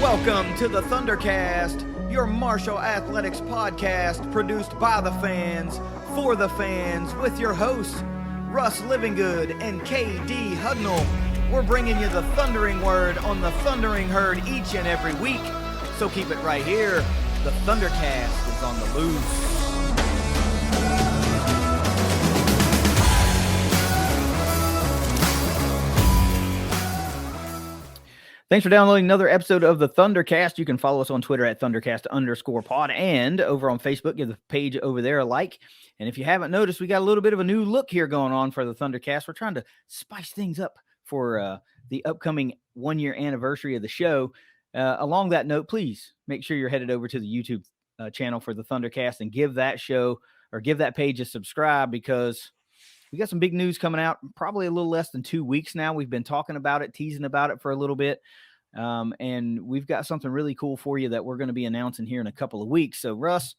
Welcome to the ThunderCast, your Marshall Athletics podcast produced by the fans, for the fans, with your hosts, Russ Livingood and KD Hudnall. We're bringing you the thundering word on the thundering herd each and every week, so keep it right here. The ThunderCast is on the loose. Thanks for downloading another episode of the ThunderCast. You can follow us on Twitter at ThunderCast_pod and over on Facebook. Give the page over there a like. And if you haven't noticed, we got a little bit of a new look here going on for the ThunderCast. We're trying to spice things up for the upcoming one-year anniversary of the show. Along that note, please make sure you're headed over to the YouTube channel for the ThunderCast and give that show or give that page a subscribe, because we got some big news coming out probably a little less than 2 weeks now. We've been talking about it, teasing about it for a little bit. And we've got something really cool for you that we're going to be announcing here in a couple of weeks. So, Russ,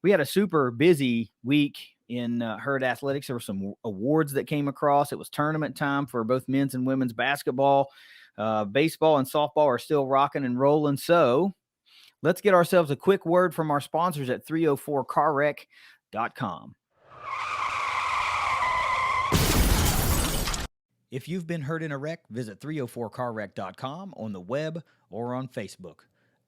we had a super busy week in herd athletics. There were some awards that came across. It was tournament time for both men's and women's basketball. Baseball and softball are still rocking and rolling. So let's get ourselves a quick word from our sponsors at 304carwreck.com. If you've been hurt in a wreck, visit 304carwreck.com on the web or on Facebook.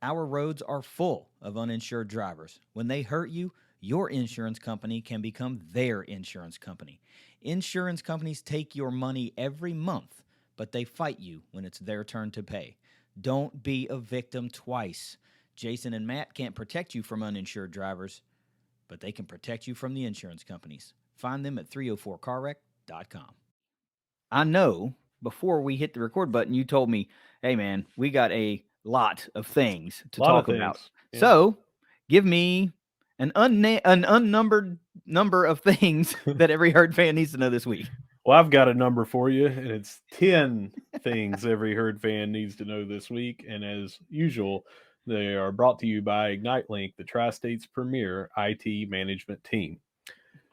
Our roads are full of uninsured drivers. When they hurt you, your insurance company can become their insurance company. Insurance companies take your money every month, but they fight you when it's their turn to pay. Don't be a victim twice. Jason and Matt can't protect you from uninsured drivers, but they can protect you from the insurance companies. Find them at 304carwreck.com. I know before we hit the record button, you told me, hey, man, we got a lot of things to talk about. Yeah. So give me an unnumbered number of things that every herd fan needs to know this week. Well, I've got a number for you, and it's 10 things every herd fan needs to know this week. And as usual, they are brought to you by Ignite Link, the Tri-State's premier IT management team.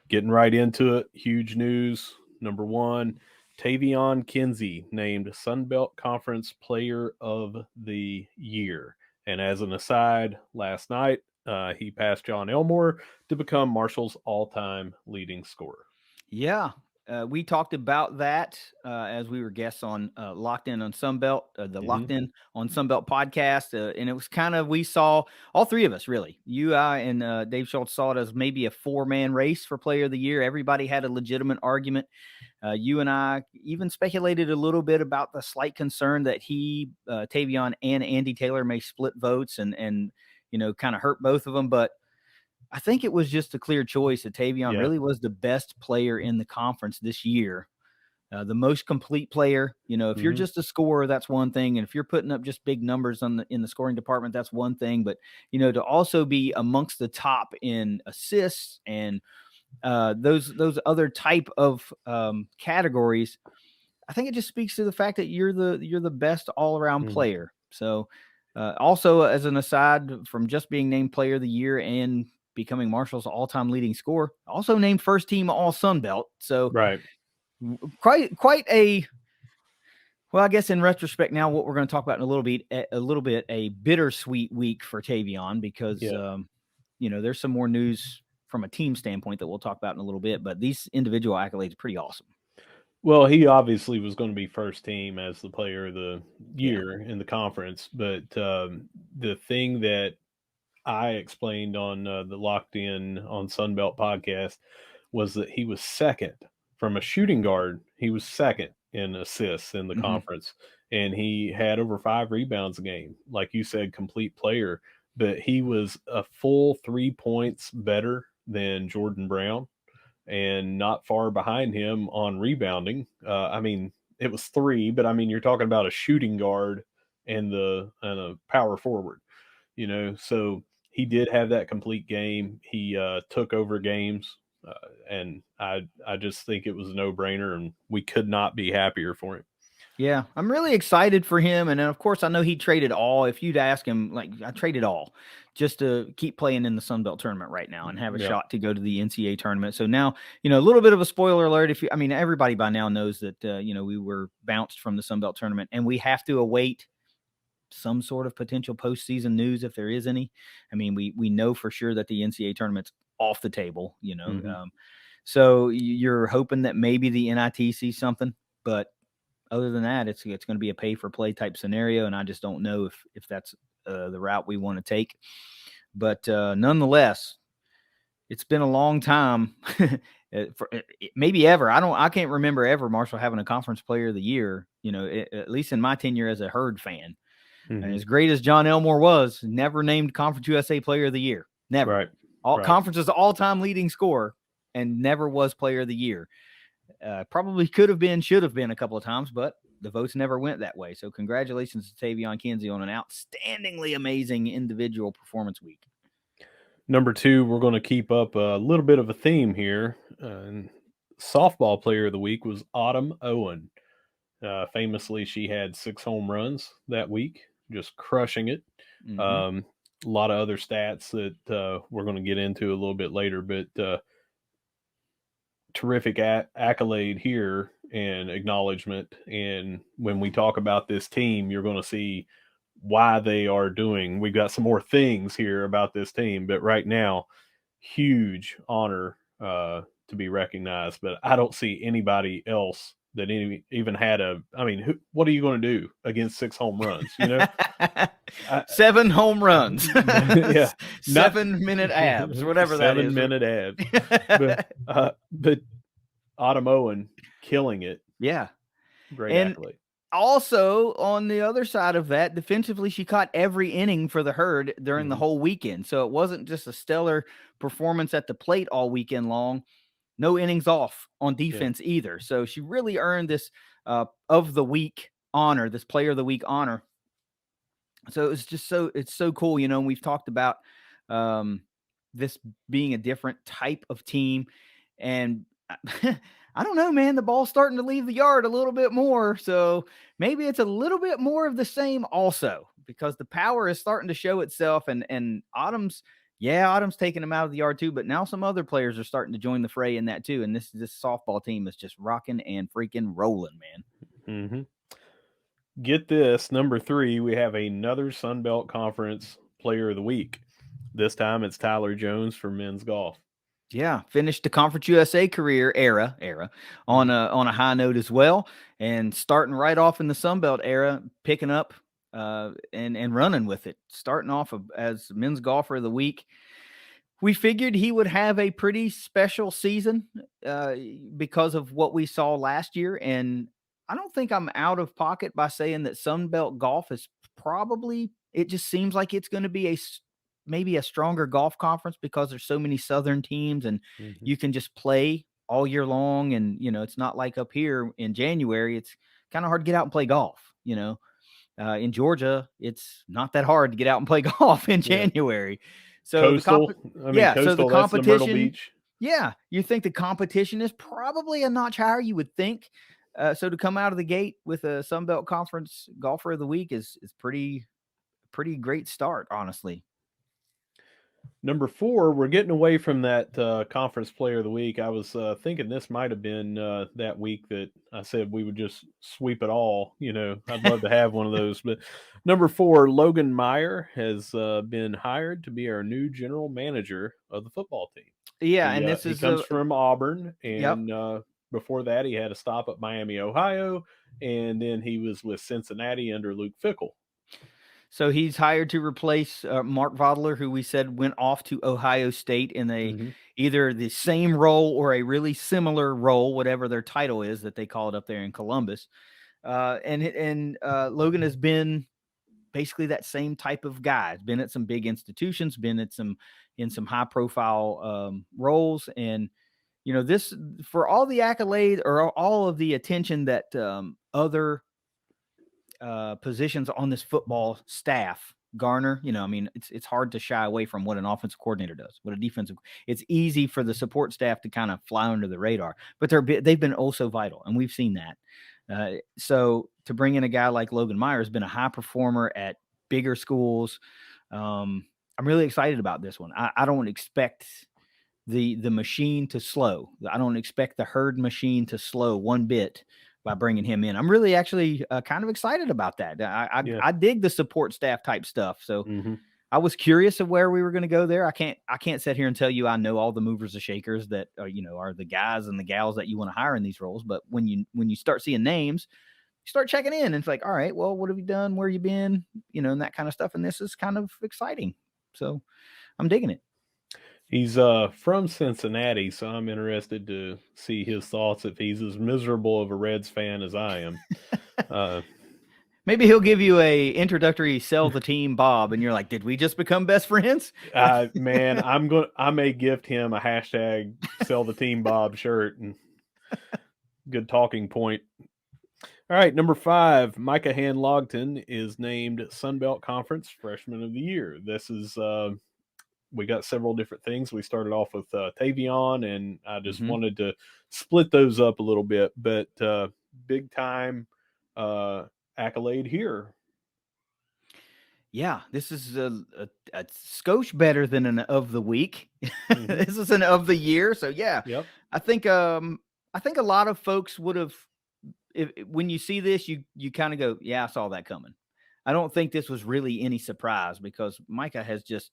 Getting right into it, huge news. Number one, Tavion Kinsey named Sunbelt Conference Player of the Year. And as an aside, last night, he passed John Elmore to become Marshall's all-time leading scorer. Yeah, we talked about that as we were guests on Locked In on Sunbelt, Locked In on Sunbelt podcast. And it was kind of, we saw, all three of us really, you, I, and Dave Schultz saw it as maybe a four-man race for Player of the Year. Everybody had a legitimate argument. You and I even speculated a little bit about the slight concern that Tavion and Andy Taylor may split votes and you know, kind of hurt both of them. But I think it was just a clear choice that Tavion really was the best player in the conference this year. The most complete player. You know, if you're just a scorer, that's one thing. And if you're putting up just big numbers in the scoring department, that's one thing. But, you know, to also be amongst the top in assists and those other type of categories, I think it just speaks to the fact that you're the best all-around player. So also, as an aside, from just being named Player of the Year and becoming Marshall's all-time leading scorer, also named first team all Sun Belt. So quite a, well, I guess in retrospect now, what we're going to talk about in a little bit, a bittersweet week for Tavion, because you know, there's some more news from a team standpoint that we'll talk about in a little bit, but these individual accolades are pretty awesome. Well, he obviously was going to be first team as the player of the year in the conference, but the thing that I explained on the Locked In on Sunbelt podcast was that he was second from a shooting guard. He was second in assists in the conference, and he had over 5 rebounds a game. Like you said, complete player, but he was a full 3 points better than Jordan Brown and not far behind him on rebounding. I mean, it was 3, but I mean, you're talking about a shooting guard and a power forward, you know, so he did have that complete game. He took over games, and I just think it was a no-brainer, and we could not be happier for him. Yeah, I'm really excited for him. And then, of course, I know he traded all. If you'd ask him, like, I traded all just to keep playing in the Sun Belt tournament right now and have a shot to go to the NCAA tournament. So now, you know, a little bit of a spoiler alert. I mean, everybody by now knows that, you know, we were bounced from the Sun Belt tournament, and we have to await some sort of potential postseason news if there is any. I mean, we know for sure that the NCAA tournament's off the table, so you're hoping that maybe the NIT sees something, but other than that, it's going to be a pay for play type scenario, and I just don't know if that's the route we want to take. But nonetheless, it's been a long time, maybe ever. I can't remember ever Marshall having a conference player of the year. At least in my tenure as a Herd fan. And as great as John Elmore was, never named Conference USA Player of the Year. Never. Right. Conference's all-time leading scorer, and never was Player of the Year. Probably could have been, should have been a couple of times, but the votes never went that way. So congratulations to Tavion Kinsey on an outstandingly amazing individual performance week. Number 2, we're going to keep up a little bit of a theme here. Softball Player of the Week was Autumn Owen. Famously, she had 6 home runs that week, just crushing it. A lot of other stats that we're going to get into a little bit later, but terrific accolade here and acknowledgement. And when we talk about this team, you're going to see why they are doing. We've got some more things here about this team, but right now, huge honor to be recognized. But I don't see anybody else that even had what are you going to do against 6 home runs? 7 home runs. Yeah. 7-minute abs, whatever that is. 7-minute abs. But Autumn Owen killing it. Yeah. Great accolade. Also, on the other side of that, defensively, she caught every inning for the Herd during the whole weekend. So it wasn't just a stellar performance at the plate all weekend long. No innings off on defense either. So she really earned this of the week honor, this Player of the Week honor. So it's so cool. We've talked about this being a different type of team. And I don't know, man, the ball's starting to leave the yard a little bit more. So maybe it's a little bit more of the same also, because the power is starting to show itself. And Autumn's taking them out of the yard too, but now some other players are starting to join the fray in that too. And this softball team is just rocking and freaking rolling, man. Get this, number 3, we have another Sun Belt Conference Player of the Week. This time it's Tyler Jones for men's golf. Yeah, finished the Conference USA career era on a high note as well, and starting right off in the Sun Belt era, picking up and running with it, starting off as men's golfer of the week. We figured he would have a pretty special season because of what we saw last year, and I don't think I'm out of pocket by saying that Sun Belt golf is probably, it just seems like it's going to be maybe a stronger golf conference because there's so many Southern teams, and you can just play all year long. And, it's not like up here in January, it's kind of hard to get out and play golf. In Georgia, it's not that hard to get out and play golf in January. So Coastal, so the competition, Beach. Yeah, you think the competition is probably a notch higher, you would think. So to come out of the gate with a Sun Belt Conference Golfer of the Week is pretty great start, honestly. Number 4, we're getting away from that Conference Player of the Week. I was thinking this might have been that week that I said we would just sweep it all. I'd love to have one of those. But number 4, Logan Meyer has been hired to be our new general manager of the football team. Yeah, and he comes from Auburn, and before that he had a stop at Miami, Ohio, and then he was with Cincinnati under Luke Fickell. So he's hired to replace Mark Vodler, who we said went off to Ohio State in either the same role or a really similar role, whatever their title is that they call it up there in Columbus. And Logan has been basically that same type of guy. He's been at some big institutions, been at some high profile roles, and this, for all the accolade or all of the attention that other positions on this football staff garner, it's hard to shy away from what an offensive coordinator does, what a defensive. It's easy for the support staff to kind of fly under the radar, but they've been also vital, and we've seen that. So to bring in a guy like Logan Meyer has been a high performer at bigger schools. I'm really excited about this one. I don't expect the machine to slow. I don't expect the Herd machine to slow one bit by bringing him in. I'm really actually kind of excited about that. I dig the support staff type stuff. So I was curious of where we were going to go there. I can't sit here and tell you I know all the movers and shakers that are the guys and the gals that you want to hire in these roles. But when you start seeing names, you start checking in, and it's like, all right, well, what have you done? Where you been? And that kind of stuff. And this is kind of exciting. So I'm digging it. He's from Cincinnati, so I'm interested to see his thoughts if he's as miserable of a Reds fan as I am. Maybe he'll give you a introductory sell the team, Bob, and you're like, did we just become best friends? Man, I may gift him a hashtag sell the team Bob shirt, and good talking point. All right, number 5, Micah Hand-Logton is named Sunbelt Conference Freshman of the Year. This is we got several different things. We started off with Tavion, and I just wanted to split those up a little bit, but big time accolade here. Yeah, this is a skosh better than an of the week. This is an of the year. So yeah, I think a lot of folks would have, when you see this, you kind of go, yeah, I saw that coming. I don't think this was really any surprise because Micah has just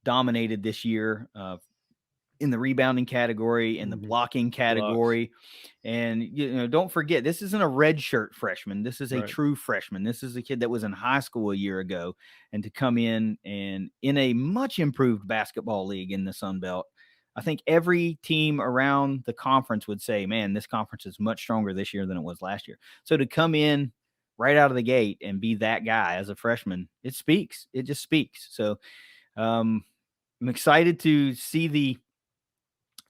dominated this year in the rebounding category, in the blocking category. And, don't forget, this isn't a red shirt freshman. This is a true freshman. This is a kid that was in high school a year ago. And to come in and in a much improved basketball league in the Sun Belt, I think every team around the conference would say, man, this conference is much stronger this year than it was last year. So to come in right out of the gate and be that guy as a freshman, it speaks. It just speaks. So I'm excited to see the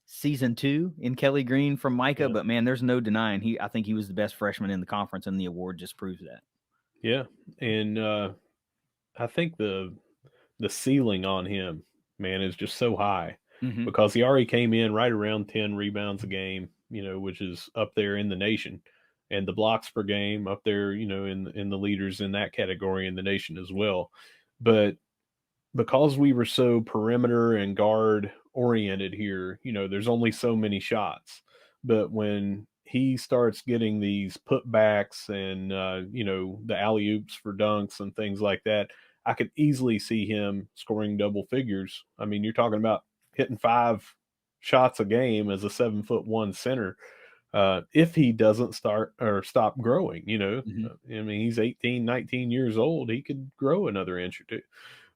season 2 in Kelly Green from Micah, but man, there's no denying I think he was the best freshman in the conference, and the award just proves that. Yeah, and I think the ceiling on him, man, is just so high because he already came in right around 10 rebounds a game, which is up there in the nation, and the blocks per game up there, in the leaders in that category in the nation as well. But because we were so perimeter and guard oriented here, there's only so many shots. But when he starts getting these putbacks and, the alley oops for dunks and things like that, I could easily see him scoring double figures. I mean, you're talking about hitting 5 shots a game as a 7'1" center. If he doesn't start or stop growing, I mean, he's 18, 19 years old. He could grow another inch or two.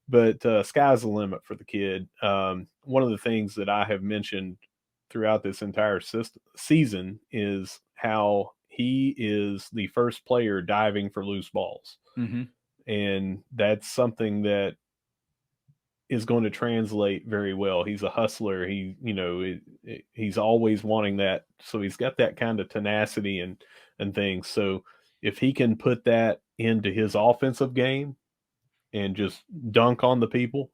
But sky's the limit for the kid. One of the things that I have mentioned throughout this entire season is how he is the first player diving for loose balls. And that's something that is going to translate very well. He's a hustler. He's always wanting that. So he's got that kind of tenacity and things. So if he can put that into his offensive game and just dunk on the people,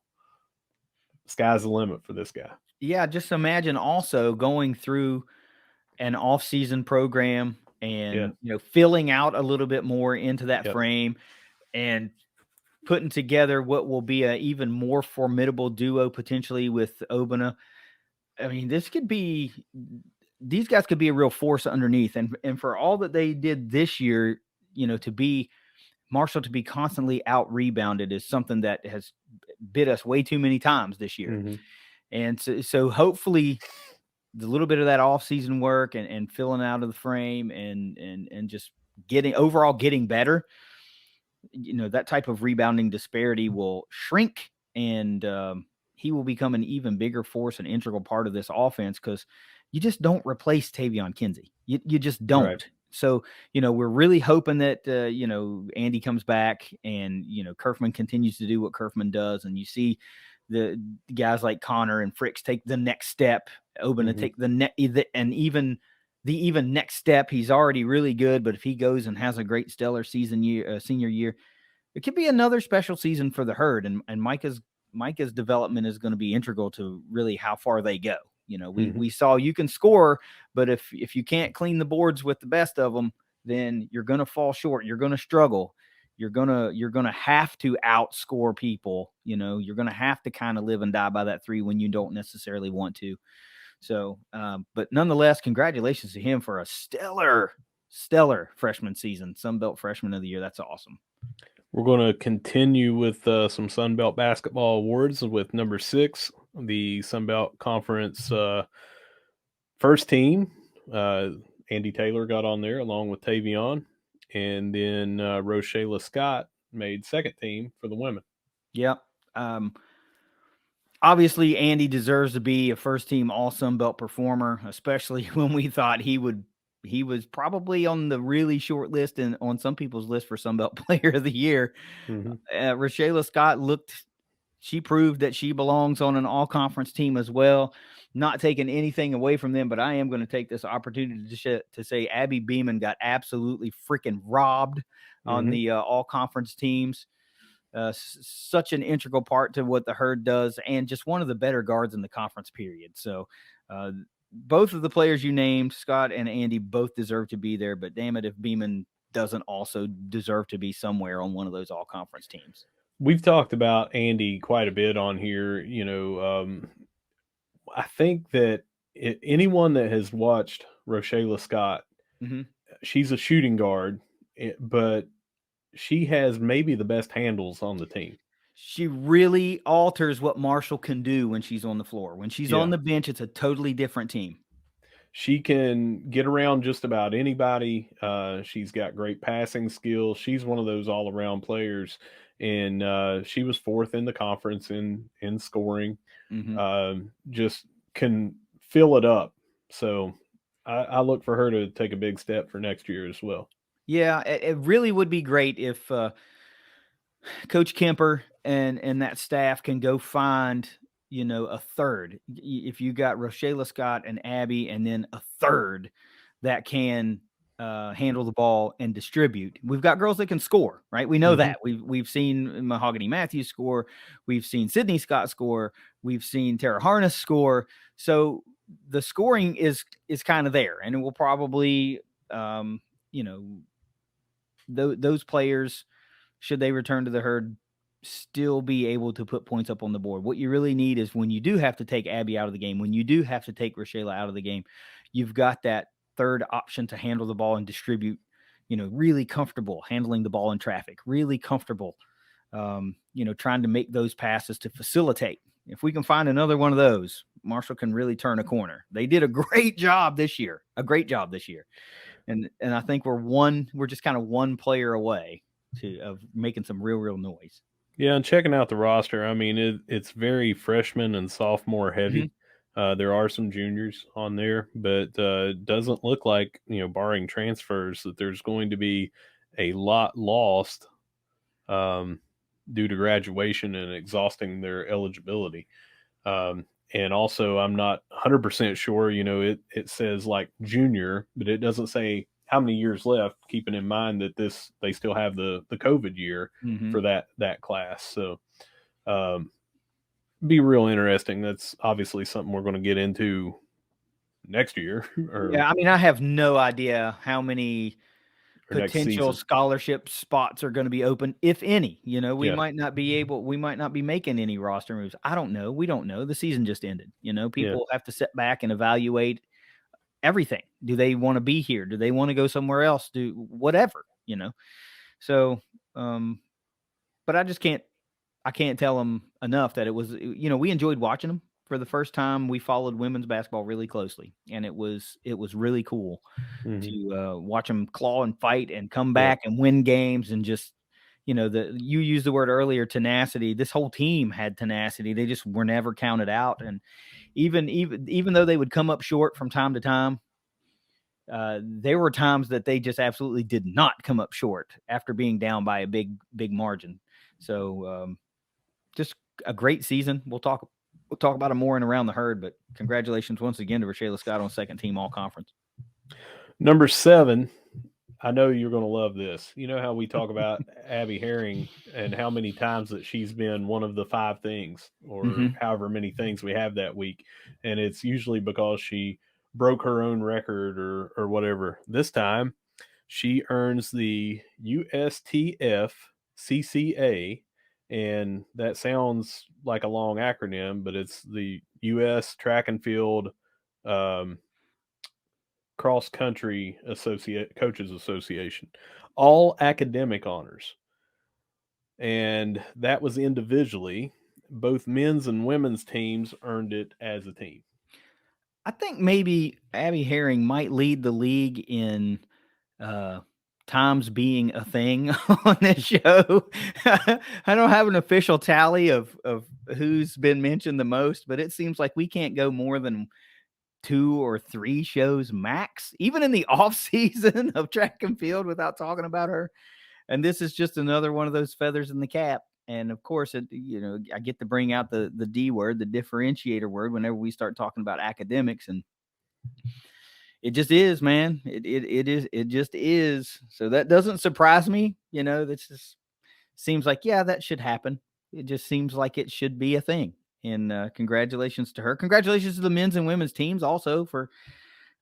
sky's the limit for this guy. Yeah, just imagine also going through an off-season program and filling out a little bit more into that frame and putting together what will be an even more formidable duo potentially with Obina. I mean, these guys could be a real force underneath. And for all that they did this year, to be Marshall, to be constantly out rebounded is something that has bit us way too many times this year. And so hopefully the little bit of that off-season work and filling out of the frame and just getting better, that type of rebounding disparity will shrink, and he will become an even bigger force and integral part of this offense because you just don't replace Tavion Kinsey. You just don't. Right. So, we're really hoping that, Andy comes back and, Kerfman continues to do what Kerfman does. And you see the guys like Connor and Fricks take the next step, Obina take the next step. He's already really good, but if he goes and has a great stellar senior year, it could be another special season for the Herd. And Micah's development is going to be integral to really how far they go. We saw you can score, but if you can't clean the boards with the best of them, then you're going to fall short. You're going to struggle. You're going to have to outscore people. You're going to have to kind of live and die by that 3 when you don't necessarily want to. So, but nonetheless, congratulations to him for a stellar stellar freshman season, Sun Belt Freshman of the Year. That's awesome. We're going to continue with some Sun Belt basketball awards with number 6, the Sun Belt Conference first team. Andy Taylor got on there along with Tavion, and then Rochella Scott made second team for the women. Yep. Obviously, Andy deserves to be a first team All Sun Belt performer, especially when we thought he would. He was probably on the really short list and on some people's list for Sun Belt Player of the Year. Rochella Scott she proved that she belongs on an all conference team as well. Not taking anything away from them, but I am going to take this opportunity to say Abby Beeman got absolutely freaking robbed on the all conference teams. Such an integral part to what the Herd does, and just one of the better guards in the conference period. So both of the players you named, Scott and Andy, both deserve to be there, but damn it if Beeman doesn't also deserve to be somewhere on one of those all conference teams. We've talked about Andy quite a bit on here. I think that anyone that has watched Rochella Scott, she's a shooting guard, but she has maybe the best handles on the team. She really alters what Marshall can do when she's on the floor. When she's on the bench, it's a totally different team. She can get around just about anybody. She's got great passing skills. She's one of those all-around players, and she was 4th in the conference in scoring. Just can fill it up. So I look for her to take a big step for next year as well. Yeah, it really would be great if Coach Kemper and that staff can go find, a third. If you got Rochella Scott and Abby, and then a third that can handle the ball and distribute. We've got girls that can score, right? We know that. We've seen Mahogany Matthews score. We've seen Sydney Scott score. We've seen Tara Harness score. So the scoring is kind of there, and it will probably, those players, should they return to the Herd, still be able to put points up on the board. What you really need is when you do have to take Abby out of the game, when you do have to take Rochella out of the game, you've got that third option to handle the ball and distribute, really comfortable handling the ball in traffic, really comfortable, trying to make those passes to facilitate. If we can find another one of those, Marshall can really turn a corner. They did a great job this year, And I think we're just kind of one player away of making some real noise. Yeah, and checking out the roster, I mean, it's very freshman and sophomore heavy. There are some juniors on there, but it doesn't look like, barring transfers, that there's going to be a lot lost due to graduation and exhausting their eligibility. And also, I'm not 100% sure, it says like junior, but it doesn't say how many years left, keeping in mind that they still have the COVID year for that class. So be real interesting. That's obviously something we're going to get into next year. Yeah, I mean, I have no idea how many potential scholarship spots are going to be open, if any. We might not be making any roster moves. I don't know. We don't know. The season just ended. People have to sit back and evaluate everything. Do they want to be here? Do they want to go somewhere else? Do whatever, So, but I can't tell them enough that it was, we enjoyed watching them. For the first time, we followed women's basketball really closely, and it was really cool to watch them claw and fight and come back and win games, and just, you used the word earlier, tenacity. This whole team had tenacity. They just were never counted out, and even though they would come up short from time to time, there were times that they just absolutely did not come up short after being down by a big margin. So just a great season. We'll talk about it more in Around the Herd, but congratulations once again to Rochella Scott on second team all conference. Number 7, I know you're going to love this. You know how we talk about Abby Herring and how many times that she's been one of the 5 things, or however many things we have that week. And it's usually because she broke her own record or whatever. This time she earns the USTF CCA, and that sounds like a long acronym, but it's the U.S. Track and Field Cross Country Coaches Association, all academic honors. And that was individually. Both men's and women's teams earned it as a team. I think maybe Abby Herring might lead the league in uh, times being a thing on this show. I don't have an official tally of who's been mentioned the most, but it seems like we can't go more than 2 or 3 shows max, even in the off season of track and field, without talking about her. And this is just another one of those feathers in the cap. And of course, I get to bring out the D word, the differentiator word, whenever we start talking about academics, and it just is, man. It just is. So that doesn't surprise me. This just seems like, yeah, that should happen. It just seems like it should be a thing. And congratulations to her. Congratulations to the men's and women's teams also for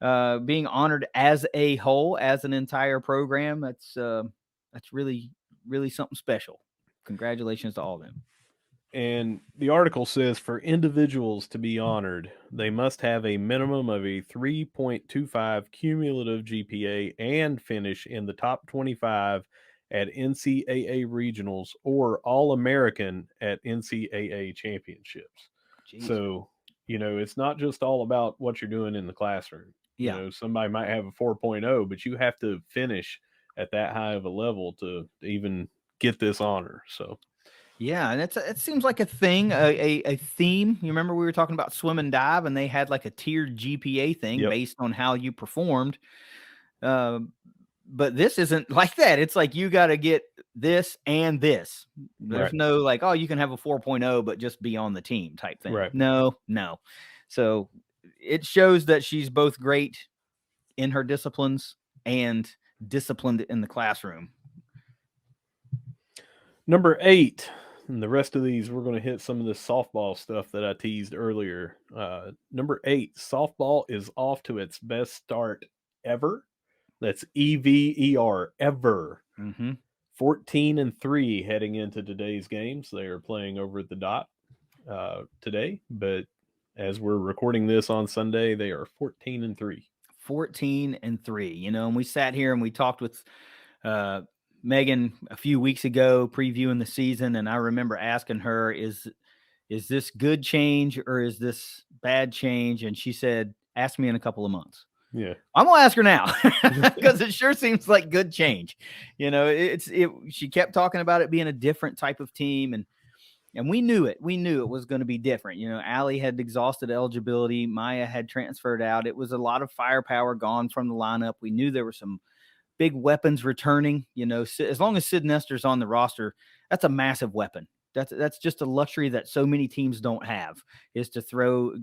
being honored as a whole, as an entire program. That's really, really something special. Congratulations to all of them. And the article says for individuals to be honored, they must have a minimum of a 3.25 cumulative GPA and finish in the top 25 at NCAA regionals or All American at NCAA championships. Jeez. So, it's not just all about what you're doing in the classroom. Yeah. Somebody might have a 4.0, but you have to finish at that high of a level to even get this honor. So, yeah, and it seems like a thing, a theme. You remember we were talking about swim and dive, and they had like a tiered GPA thing based on how you performed. But this isn't like that. It's like you got to get this and this. There's no like, oh, you can have a 4.0, but just be on the team type thing. Right. No. So it shows that she's both great in her disciplines and disciplined in the classroom. Number 8, and the rest of these, we're going to hit some of the softball stuff that I teased earlier. Number 8, softball is off to its best start ever. That's EVER, ever. 14-3 heading into today's games. They are playing over at the Dot today, but as we're recording this on Sunday, they are 14-3. 14-3. And we sat here and we talked with Megan a few weeks ago previewing the season, and I remember asking her, is this good change or is this bad change? And she said, ask me in a couple of months. Yeah, I'm gonna ask her now because it sure seems like good change. She kept talking about it being a different type of team, and we knew it. We knew it was going to be different. Allie had exhausted eligibility. Maya had transferred out. It was a lot of firepower gone from the lineup. We knew there were some big weapons returning. As long as Sid Nestor's on the roster, that's a massive weapon. That's just a luxury that so many teams don't have, is to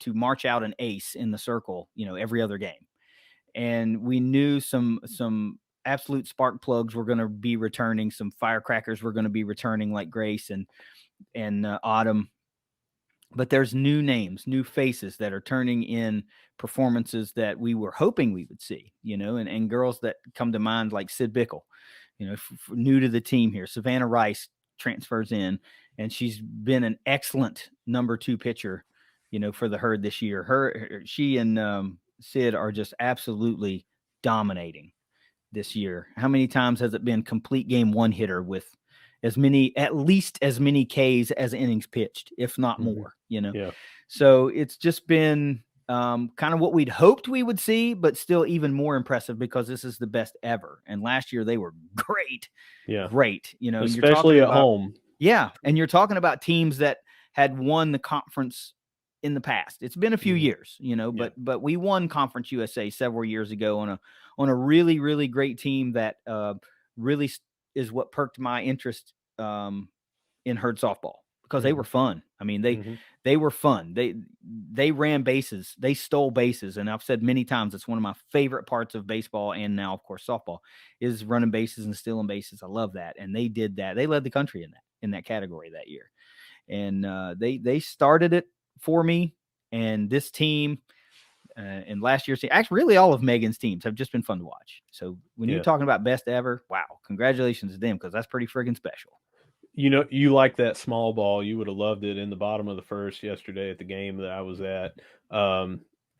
march out an ace in the circle, every other game. And we knew some absolute spark plugs were going to be returning. Some firecrackers were going to be returning, like Grace and Autumn. But there's new names, new faces that are turning in performances that we were hoping we would see, and girls that come to mind like Sid Bickle, new to the team here. Savannah Rice transfers in, and she's been an excellent number 2 pitcher, for the Herd this year. She and Sid are just absolutely dominating this year. How many times has it been complete game one hitter with at least as many Ks as innings pitched, if not more, Yeah. So it's just been kind of what we'd hoped we would see, but still even more impressive because this is the best ever. And last year they were great. Yeah. Great. Especially at home. Yeah. And you're talking about teams that had won the conference in the past. It's been a few years, but we won Conference USA several years ago on a really, really great team that really is what perked my interest in Herd softball, because they were fun. I mean, they were fun. They ran bases, they stole bases, and I've said many times it's one of my favorite parts of baseball, and now of course softball, is running bases and stealing bases. I love that, and they did that. They led the country in that category that year, and they started it for me. And this team. And last year's team, actually, really all of Megan's teams have just been fun to watch. So when you're talking about best ever, wow, congratulations to them, because that's pretty friggin' special. You like that small ball. You would have loved it in the bottom of the first yesterday at the game that I was at.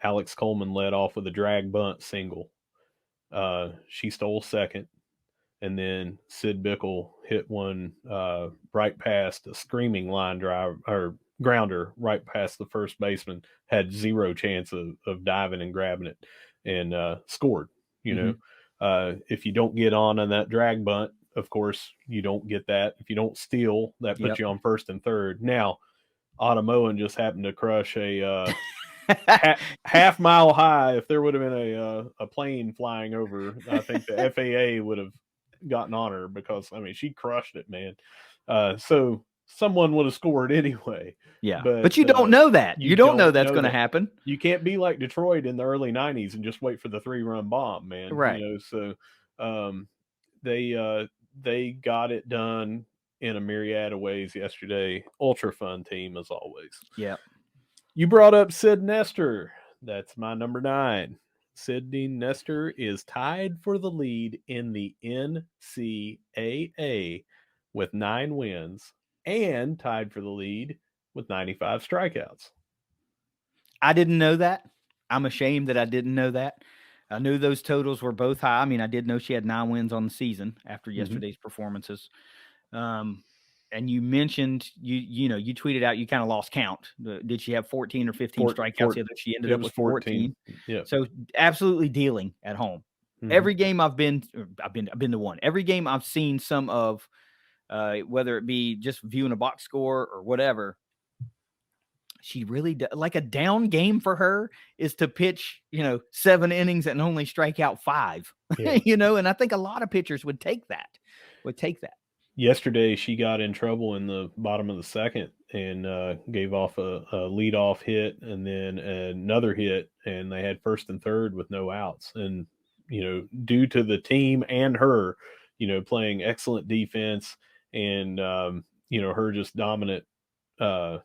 Alex Coleman led off with a drag bunt single. She stole second, and then Sid Bickle hit one right past a screaming line drive or grounder right past the first baseman. Had zero chance of diving and grabbing it, and scored. You know, if you don't get on that drag bunt, of course you don't get that. If you don't steal, that puts you on first and third. Now, Autumn Owen just happened to crush a half mile high. If there would have been a plane flying over, I think the FAA would have gotten on her, because I mean she crushed it, man. So someone would have scored anyway. Yeah, but you don't know that. You don't know that's going to happen. You can't be like Detroit in the early '90s and just wait for the 3-run bomb, man. Right. You know, so they got it done in a myriad of ways yesterday. Ultra fun team as always. Yeah. You brought up Sid Nestor. That's my number 9. Sydney Nestor is tied for the lead in the NCAA with 9 wins and tied for the lead with 95 strikeouts. I didn't know that. I'm ashamed that I didn't know that. I knew those totals were both high. I mean, I did know she had 9 wins on the season after yesterday's performances. And you mentioned, you tweeted out you kind of lost count. Did she have 14 or 15 strikeouts? She ended up with 14. Yeah. So absolutely dealing at home. Every game I've been to one. Every game I've seen some of, whether it be just viewing a box score or whatever, she really like a down game for her is to pitch, 7 innings and only strike out 5, Yeah. And I think a lot of pitchers would take that. Yesterday, she got in trouble in the bottom of the second and gave off a leadoff hit and then another hit, and they had first and third with no outs. And, due to the team and her, playing excellent defense and, her just dominant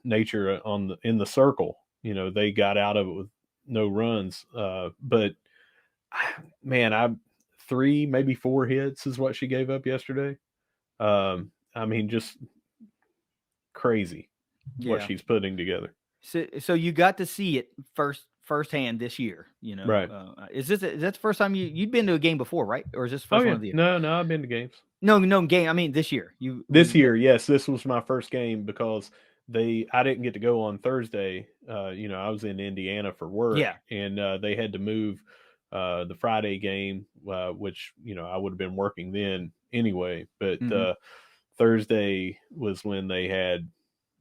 nature in the circle, they got out of it with no runs. But, man, 3, maybe 4 hits is what she gave up yesterday. I mean, just crazy what she's putting together. So you got to see it firsthand this year, Right? Is that the first time you'd been to a game before, right? Or is this the first one of the year? No, I've been to games. No game. I mean, this year. This year, yes, this was my first game because I didn't get to go on Thursday. I was in Indiana for work, and they had to move the Friday game, which I would have been working then anyway. But Thursday was when they had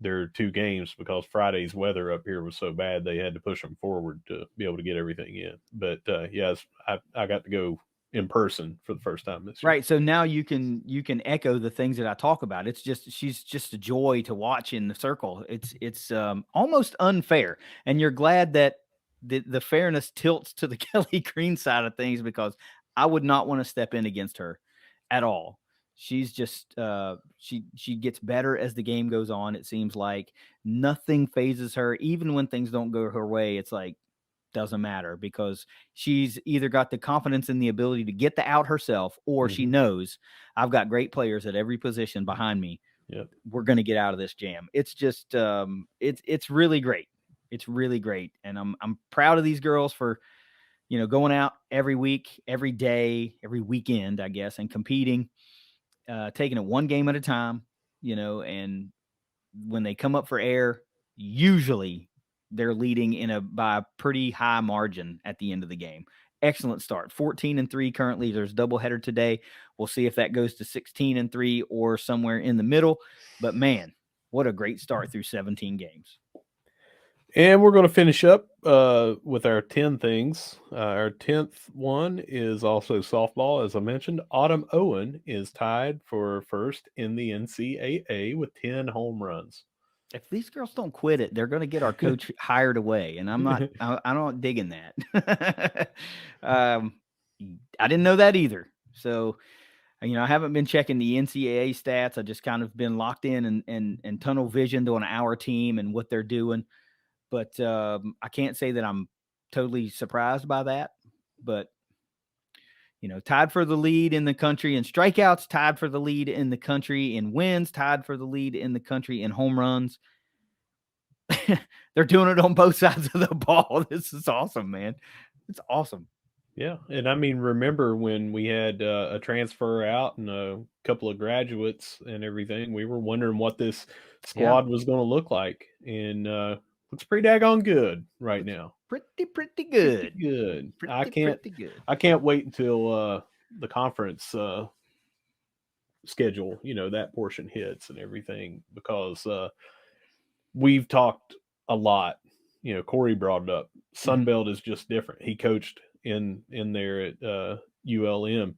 their 2 games because Friday's weather up here was so bad they had to push them forward to be able to get everything in. But yes, I got to go in person for the first time this year. Right. So now you can echo the things that I talk about. She's just a joy to watch in the circle. It's almost unfair. And you're glad that the fairness tilts to the Kelly Green side of things, because I would not want to step in against her at all. She's just she gets better as the game goes on. It seems like nothing phases her. Even when things don't go her way, it's like, doesn't matter, because she's either got the confidence and the ability to get the out herself, or she knows I've got great players at every position behind me. Yep. We're going to get out of this jam. It's just it's really great. It's really great. And I'm proud of these girls for, going out every week, every day, every weekend, I guess, and competing, taking it one game at a time, and when they come up for air, usually they're leading by a pretty high margin at the end of the game. Excellent start. 14-3 currently. There's a doubleheader today. We'll see if that goes to 16-3 or somewhere in the middle. But man, what a great start through 17 games. And we're going to finish up with our 10 things. Our 10th one is also softball. As I mentioned, Autumn Owen is tied for first in the NCAA with 10 home runs. If these girls don't quit it, they're going to get our coach hired away. And I'm not digging that. I didn't know that either. So, I haven't been checking the NCAA stats. I just kind of been locked in and tunnel visioned on our team and what they're doing. But I can't say that I'm totally surprised by that. But, tied for the lead in the country in strikeouts, tied for the lead in the country in wins, tied for the lead in the country in home runs. They're doing it on both sides of the ball. This is awesome, man. It's awesome. Yeah, and I mean, remember when we had a transfer out and a couple of graduates and everything? We were wondering what this Yeah. squad was going to look like, and looks pretty daggone good right Looks now. pretty Pretty good. good. Pretty good. I can't wait until the conference schedule, that portion hits and everything, because we've talked a lot. Corey brought it up. Sunbelt is just different. He coached in there at ULM.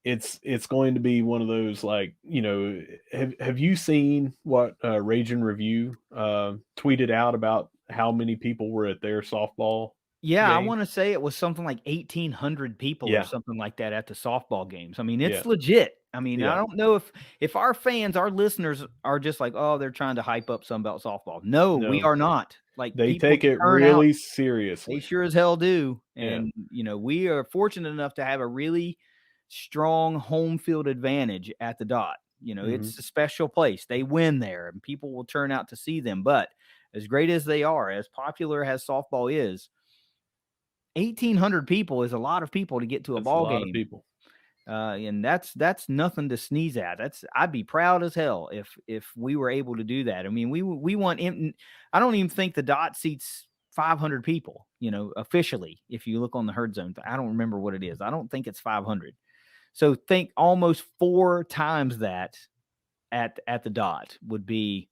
It's going to be one of those, like, have you seen what Rage and Review tweeted out about how many people were at their softball Yeah, I game? want to say it was something like 1,800 people or Yeah, something like that at the softball games. I mean, yeah, it's legit. I mean, I yeah. don't know if our fans, our listeners are just like, oh, they're trying to hype up Sunbelt softball. No, we No, are not. Like, they people take it turn out. really They seriously. sure as hell do. Yeah. And, we are fortunate enough to have a really strong home field advantage at the Dot. Hmm. It's a special place. They win there and people will turn out to see them. But as great as they are, as popular as softball is, 1,800 people is a lot of people to get to a That's a ball lot of game. people. And that's nothing to sneeze at. I'd be proud as hell if we were able to do that. I mean, we want. I don't even think the Dot seats 500 people. Officially, if you look on the herd zone, I don't remember what it is. I don't think it's 500. So think almost 4 times that at the Dot would be.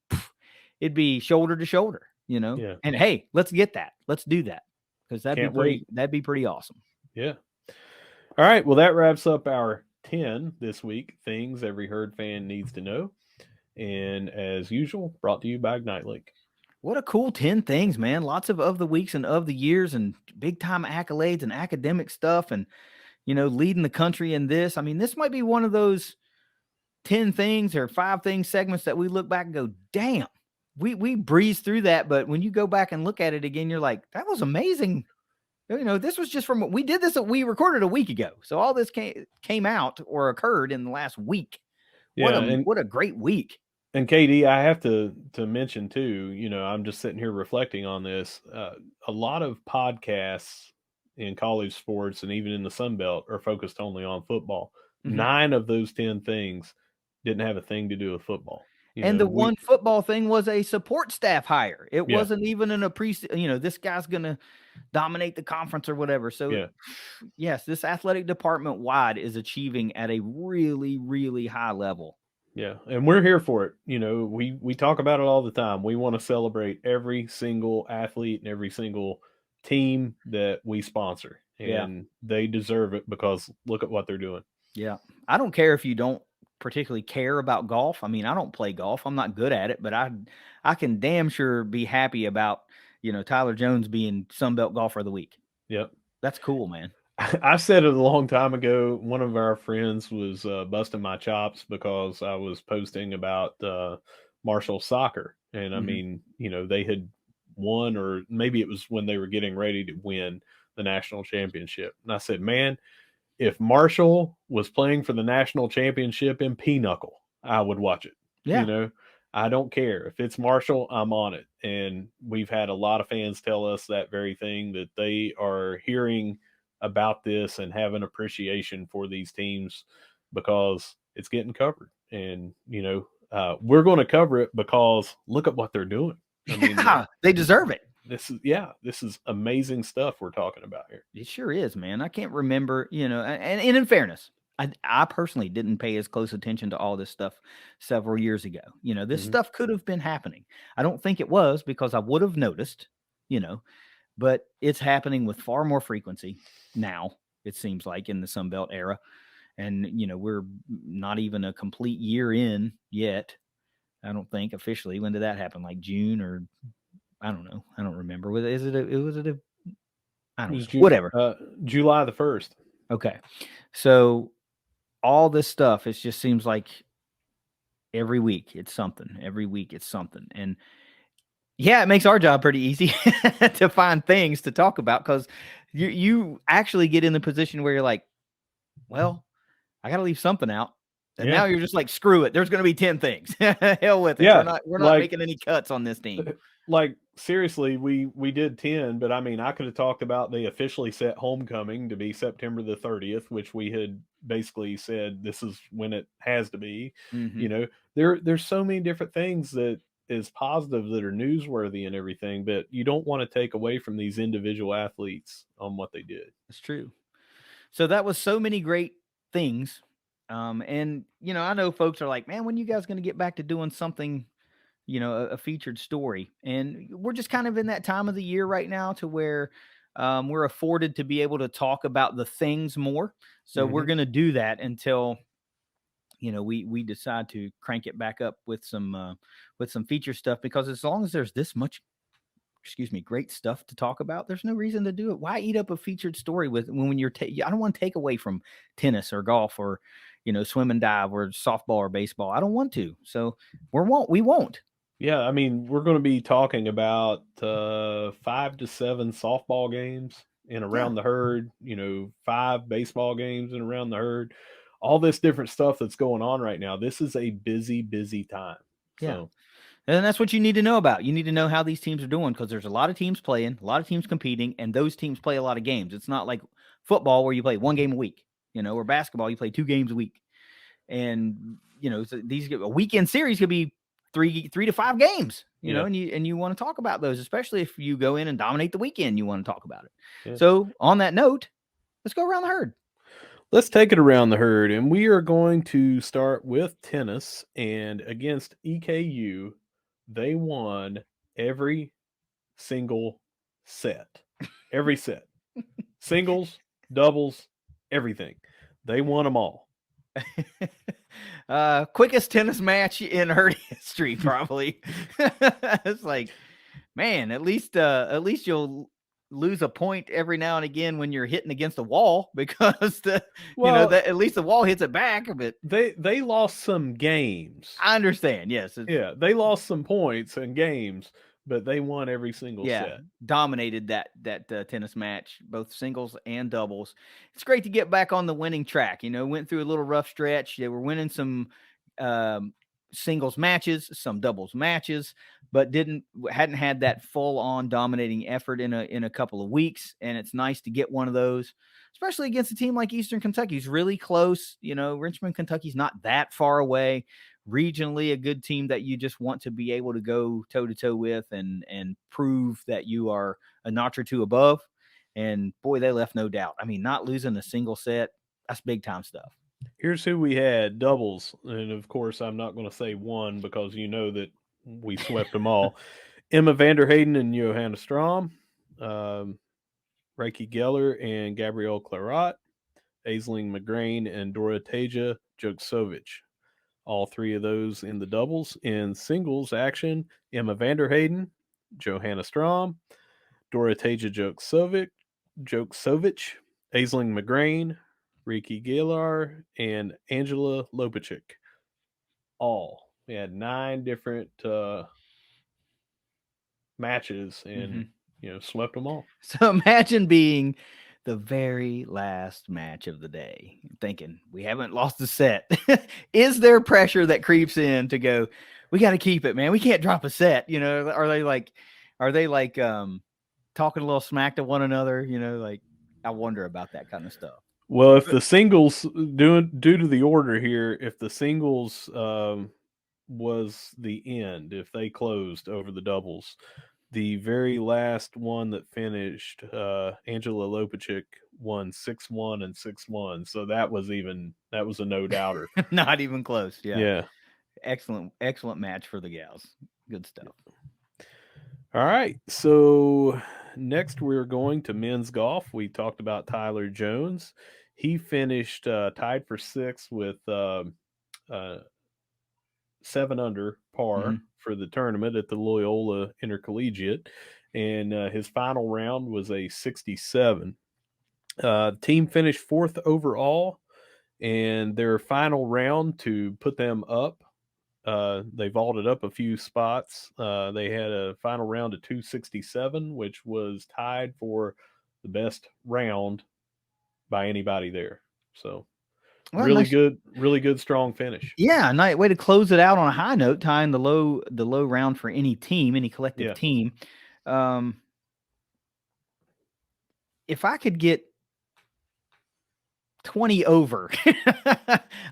It'd be shoulder to shoulder. Yeah. And hey, let's get that. Let's do that, because Can't wait. that'd be pretty awesome. Yeah. All right. Well, that wraps up our 10 this week. Things every herd fan needs to know. And as usual, brought to you by Ignite. What a cool 10 things, man. Lots of the weeks and of the years and big time accolades and academic stuff and, leading the country in this. I mean, this might be one of those 10 things or 5 things segments that we look back and go, damn, we breezed through that. But when you go back and look at it again, you're like, that was amazing. This was just we did this, we recorded a week ago. So all this came out or occurred in the last week. Yeah. What a great week. And KD, I have to mention too, I'm just sitting here reflecting on this. A lot of podcasts in college sports and even in the Sun Belt are focused only on football. Mm-hmm. 9 of those 10 things didn't have a thing to do with football. And the one football thing was a support staff hire. It wasn't even in a this guy's going to dominate the conference or whatever. So yes, this athletic department wide is achieving at a really, really high level. Yeah, and we're here for it. We talk about it all the time. We want to celebrate every single athlete and every single team that we sponsor, and they deserve it, because look at what they're doing. Yeah. I don't care if you don't particularly care about golf. I mean, I don't play golf. I'm not good at it, but I can damn sure be happy about, Tyler Jones being Sunbelt Golfer of the Week. Yep. That's cool, man. I said it a long time ago. One of our friends was busting my chops because I was posting about Marshall soccer. And I mean, they had won, or maybe it was when they were getting ready to win the national championship. And I said, man, if Marshall was playing for the national championship in Pinochle, I would watch it. Yeah. I don't care. If it's Marshall, I'm on it. And we've had a lot of fans tell us that very thing, that they are hearing about this and have an appreciation for these teams because it's getting covered. And, we're going to cover it because look at what they're doing. I mean, they deserve it. This is amazing stuff we're talking about here. It sure is, man. I can't remember, and in fairness, I personally didn't pay as close attention to all this stuff several years ago. This stuff could have been happening. I don't think it was, because I would have noticed, but it's happening with far more frequency now, it seems like, in the Sunbelt era. And, we're not even a complete year in yet. I don't think officially. When did that happen? Like June, or I don't know. I don't remember. I don't know. Whatever. July the 1st. Okay. So all this stuff, it just seems like every week it's something. Every week it's something. And yeah, it makes our job pretty easy to find things to talk about, because you actually get in the position where you're like, well, I got to leave something out. And now you're just like, screw it. There's going to be 10 things. Hell with it. Yeah. We're not making any cuts on this team. Like, seriously, we did 10, but I mean, I could have talked about they officially set homecoming to be September the 30th, which we had basically said this is when it has to be. Mm-hmm. You know, there's so many different things that is positive that are newsworthy and everything, but you don't want to take away from these individual athletes on what they did. That's true. So that was so many great things. And, you know, I know folks are like, man, when you guys going to get back to doing something, you know, a featured story? And we're just kind of in that time of the year right now to where we're afforded to be able to talk about the things more. So we're going to do that until, you know, we decide to crank it back up with some feature stuff, because as long as there's this much, great stuff to talk about, there's no reason to do it. Why eat up a featured story when you're I don't want to take away from tennis or golf or, you know, swim and dive or softball or baseball. I don't want to. So we won't. Yeah, I mean, we're going to be talking about 5 to 7 softball games in around the herd, you know, 5 baseball games in around the herd, all this different stuff that's going on right now. This is a busy, busy time. Yeah. So, And that's what you need to know about. You need to know how these teams are doing, because there's a lot of teams playing, a lot of teams competing, and those teams play a lot of games. It's not like football where you play 1 game a week, you know, or basketball, you play 2 games a week. And, you know, so a weekend series could be 3 to 5 games, you know, and you want to talk about those, especially if you go in and dominate the weekend, you want to talk about it. Yeah. So on that note, let's go around the herd. Let's take it around the herd, and we are going to start with tennis. And against EKU, they won every single set. Every set. Singles, doubles, everything. They won them all. Quickest tennis match in herd history, probably. It's like, man, at least you'll lose a point every now and again when you're hitting against the wall, because at least the wall hits it back. But they lost some games. I understand. Yes. Yeah, they lost some points and games, but they won every single set. Dominated that tennis match, both singles and doubles. It's great to get back on the winning track. You know, went through a little rough stretch. They were winning some singles matches, some doubles matches, but hadn't had that full on dominating effort in a couple of weeks. And it's nice to get one of those, especially against a team like Eastern Kentucky. It's really close. You know, Richmond, Kentucky's not that far away. Regionally, a good team that you just want to be able to go toe to toe with and prove that you are a notch or two above. And boy, they left no doubt. I mean, not losing a single set, that's big time stuff. Here's who we had: doubles, and of course, I'm not going to say one because you know that we swept them all. Emma Vanderheyden and Johanna Strom, Reiki Geller and Gabrielle Clarat, Aisling McGrain and Doroteja Joksovich. All 3 of those in the doubles. In singles action, Emma Vanderheyden, Johanna Strom, Doroteja Joksovich, Aisling McGrain, Riki Galar, and Angela Lopachik. All. We had 9 different matches and, swept them all. So imagine being the very last match of the day, thinking we haven't lost a set. Is there pressure that creeps in to go, we got to keep it, man. We can't drop a set. You know, are they like talking a little smack to one another? You know, like, I wonder about that kind of stuff. Well, if the singles, due to the order here, if the singles was the end, if they closed over the doubles, the very last one that finished, Angela Lopachik won 6-1 and 6-1. So that was a no doubter. Not even close. Yeah. Excellent match for the gals. Good stuff. All right. So next we're going to men's golf. We talked about Tyler Jones. He finished tied for 6th with 7 under par for the tournament at the Loyola Intercollegiate, and his final round was a 67. Team finished 4th overall, and their final round to put them up, they vaulted up a few spots. They had a final round of 267, which was tied for the best round by anybody there. So Well, nice. Really good, strong finish. Yeah, nice way to close it out on a high note, tying the low round for any team, any collective Yeah. team. If I could get 20 over,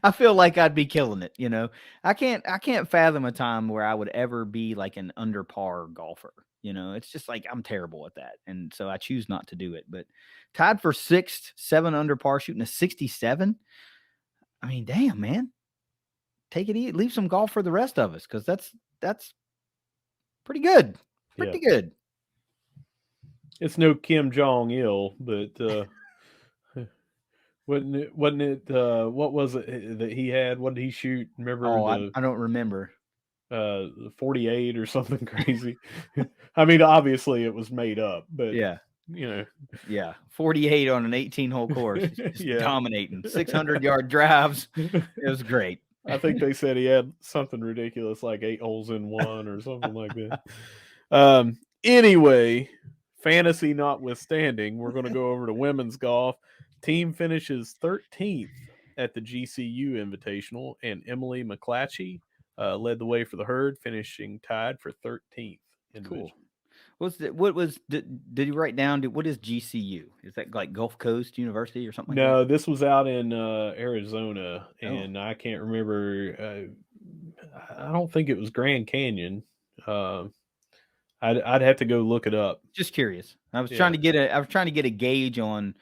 I feel like I'd be killing it. I can't fathom a time where I would ever be like an under par golfer. It's just like I'm terrible at that. And so I choose not to do it. But tied for sixth, 7 under par, shooting a 67. I mean, damn, man. Take it easy. Leave some golf for the rest of us, because that's pretty good. Pretty good. It's no Kim Jong Il, but wasn't it? What was it that he had? What did he shoot? Remember Oh, I don't remember. 48 or something crazy. I mean, obviously it was made up, but Yeah. Yeah, 48 on an 18-hole course. Just yeah, dominating. 600-yard drives. It was great. I think they said he had something ridiculous like 8 holes in one or something like that. Anyway, fantasy notwithstanding, we're going to go over to women's golf. Team finishes 13th at the GCU Invitational, and Emily McClatchy led the way for the herd, finishing tied for 13th. Cool. Did you write down? What is GCU? Is that like Gulf Coast University or something like that? No, this was out in Arizona, and I can't remember. I don't think it was Grand Canyon. I'd have to go look it up. Just curious. I was trying to get a gauge on.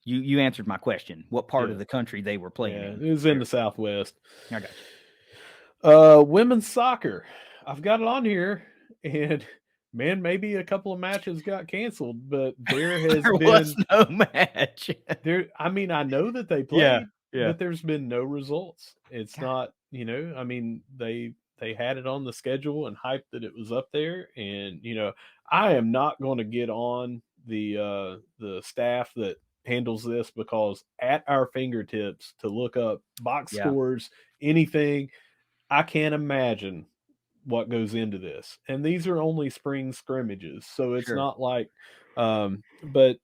You answered my question. What part of the country they were playing in? It was in the Southwest. I got you. Women's soccer. I've got it on here, and man, maybe a couple of matches got canceled, but there has was no match. There, I mean, I know that they played, but there's been no results. It's not, I mean, they had it on the schedule and hyped that it was up there, and I am not going to get on the staff that handles this, because at our fingertips to look up box scores, anything, I can't imagine what goes into this. And these are only spring scrimmages, so it's not like but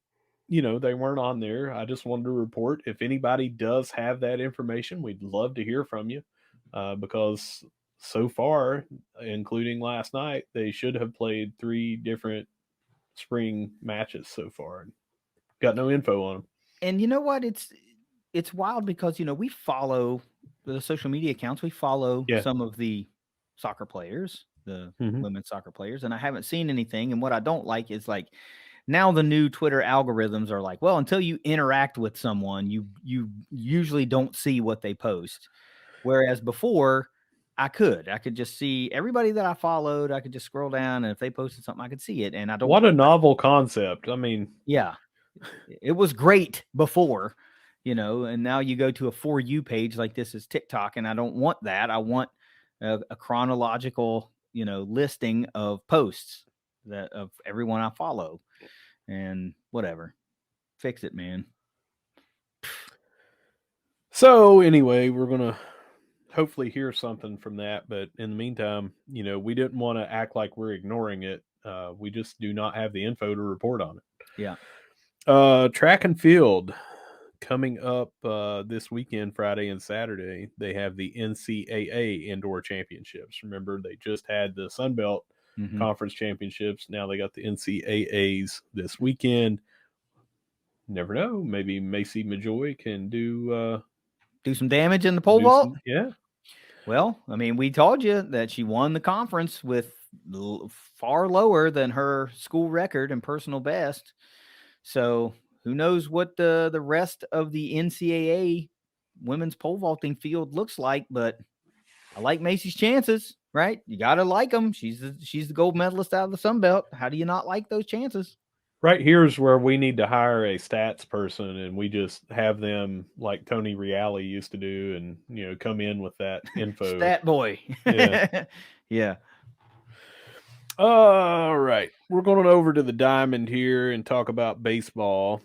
they weren't on there. I just wanted to report. If anybody does have that information, we'd love to hear from you, because so far, including last night, they should have played 3 different spring matches so far. Got no info on them. And you know what? It's wild, because we follow the social media accounts. We follow some of the soccer players, the women's soccer players, and I haven't seen anything. And what I don't like is, like, now the new Twitter algorithms are like, well, until you interact with someone, you usually don't see what they post. Whereas before, I could just see everybody that I followed. I could just scroll down, and if they posted something, I could see it. And I don't. What a novel concept! I mean, yeah, it was great before, and now you go to a For You page like this is TikTok, and I don't want that. I want a chronological, listing of posts of everyone I follow. And whatever, fix it, man. So anyway, we're gonna hopefully hear something from that, but in the meantime, we didn't want to act like we're ignoring it. We just do not have the info to report on it. Yeah. Track and field coming up this weekend, Friday and Saturday. They have the NCAA Indoor Championships. Remember, they just had the Sun Belt Conference Championships. Now they got the NCAAs this weekend. Never know. Maybe Macy Majoy can do some damage in the pole vault. Yeah. Well, I mean, we told you that she won the conference with far lower than her school record and personal best. So who knows what the rest of the NCAA women's pole vaulting field looks like, but I like Macy's chances, right? You got to like them. She's the gold medalist out of the Sun Belt. How do you not like those chances? Right here's where we need to hire a stats person, and we just have them, like Tony Reale used to do, and come in with that info. Stat boy. Yeah. Yeah. All right. We're going over to the Diamond here and talk about baseball.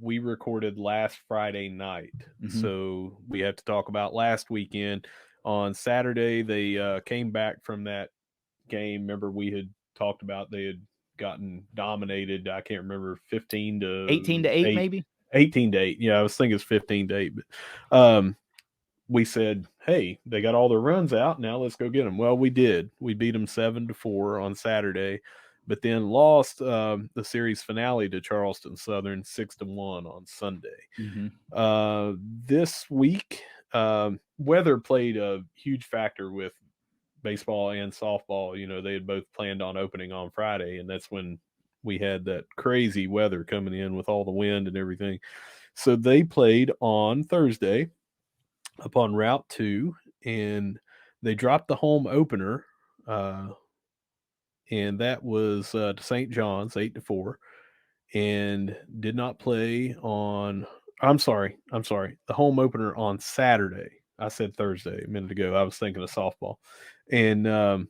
We recorded last Friday night, so we have to talk about last weekend. On Saturday, they came back from that game. Remember, we had talked about they had gotten dominated. I can't remember, 15 to 18 to 8, maybe. 18-8. Yeah, I was thinking it's 15-8, but we said, hey, they got all their runs out. Now let's go get them. Well, we did. We beat them 7-4 on Saturday, but then lost the series finale to Charleston Southern 6-1 on Sunday. Mm-hmm. This week, weather played a huge factor with baseball and softball. They had both planned on opening on Friday, and that's when we had that crazy weather coming in with all the wind and everything. So they played on Thursday up on Route 2, and they dropped the home opener, and that was to St. John's 8-4, and did not play on. I'm sorry. The home opener on Saturday. I said Thursday a minute ago. I was thinking of softball, and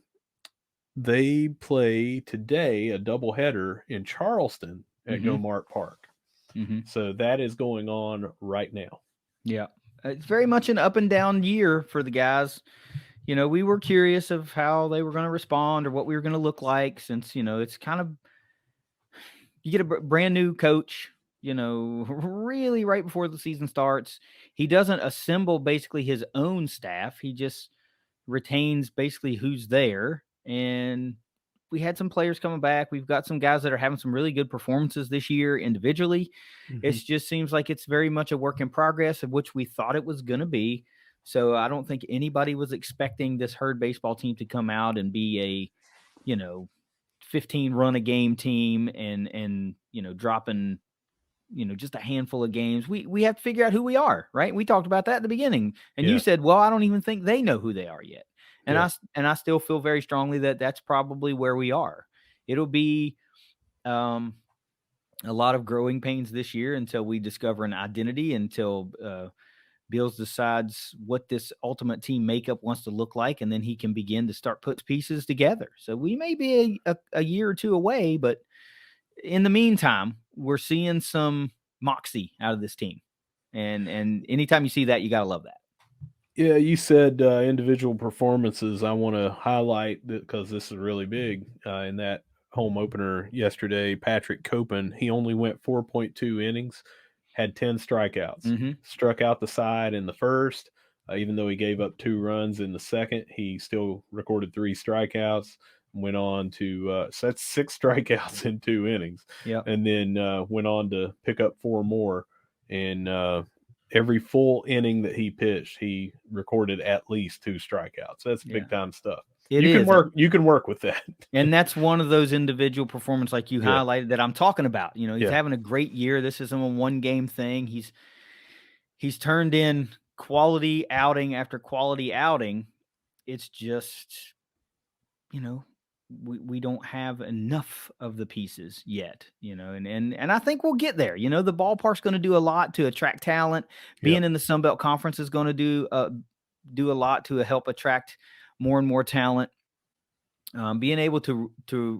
they play today a doubleheader in Charleston at Mm-hmm. Gomart Park. Mm-hmm. So that is going on right now. Yeah. It's very much an up and down year for the guys. We were curious of how they were going to respond or what we were going to look like, since, it's kind of, you get a brand new coach, really right before the season starts. He doesn't assemble basically his own staff. He just retains basically who's there. And we had some players coming back. We've got some guys that are having some really good performances this year individually. It just seems like it's very much a work in progress, of which we thought it was going to be. So I don't think anybody was expecting this Herd baseball team to come out and be a, 15 run a game team and dropping, just a handful of games. We have to figure out who we are, right? We talked about that at the beginning, and you said, well, I don't even think they know who they are yet. And I still feel very strongly that that's probably where we are. It'll be a lot of growing pains this year until we discover an identity, until Bills decides what this ultimate team makeup wants to look like, and then he can begin to start put pieces together. So we may be a year or two away, but in the meantime, we're seeing some moxie out of this team. And anytime you see that, you got to love that. Yeah, you said individual performances. I want to highlight that because this is really big. In that home opener yesterday, Patrick Copen, he only went 4.2 innings, had 10 strikeouts, struck out the side in the first. Even though he gave up 2 runs in the second, he still recorded 3 strikeouts. Went on to so that's 6 strikeouts in 2 innings. Yeah, and then went on to pick up 4 more. And every full inning that he pitched, he recorded at least 2 strikeouts. That's big time stuff. it You can is. work with that. And that's one of those individual performances like you highlighted that I'm talking about. He's having a great year. This isn't a one game thing. He's turned in quality outing after quality outing. It's just, we don't have enough of the pieces yet, and I think we'll get there. The ballpark's going to do a lot to attract talent. Being in the Sun Belt Conference is going to do a lot to help attract more and more talent. Being able to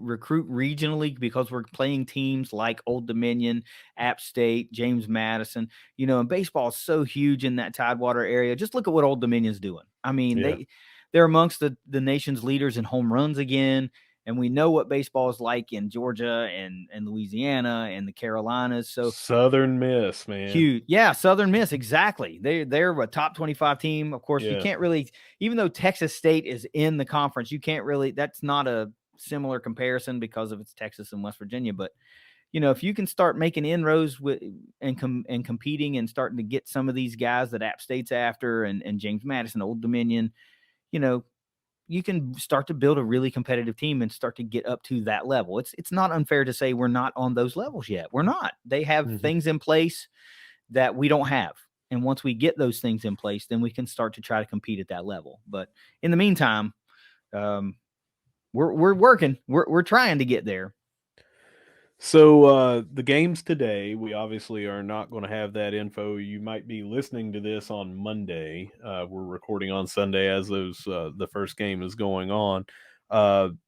recruit regionally, because we're playing teams like Old Dominion, App State, James Madison, and baseball is so huge in that Tidewater area. Just look at what Old Dominion's doing. I mean, they're amongst the nation's leaders in home runs again. And we know what baseball is like in Georgia and Louisiana and the Carolinas. So Southern Miss, man. Huge. Yeah, Southern Miss, exactly. They're a top 25 team. Of course, you can't really, even though Texas State is in the conference, you can't really, that's not a similar comparison because of it's Texas and West Virginia. But, if you can start making inroads with and competing and starting to get some of these guys that App State's after and James Madison, Old Dominion, you can start to build a really competitive team and start to get up to that level. It's not unfair to say we're not on those levels yet. We're not. They have things in place that we don't have. And once we get those things in place, then we can start to try to compete at that level. But in the meantime, we're working. We're trying to get there. So the games today, we obviously are not going to have that info. You might be listening to this on Monday. We're recording on Sunday as the first game is going on.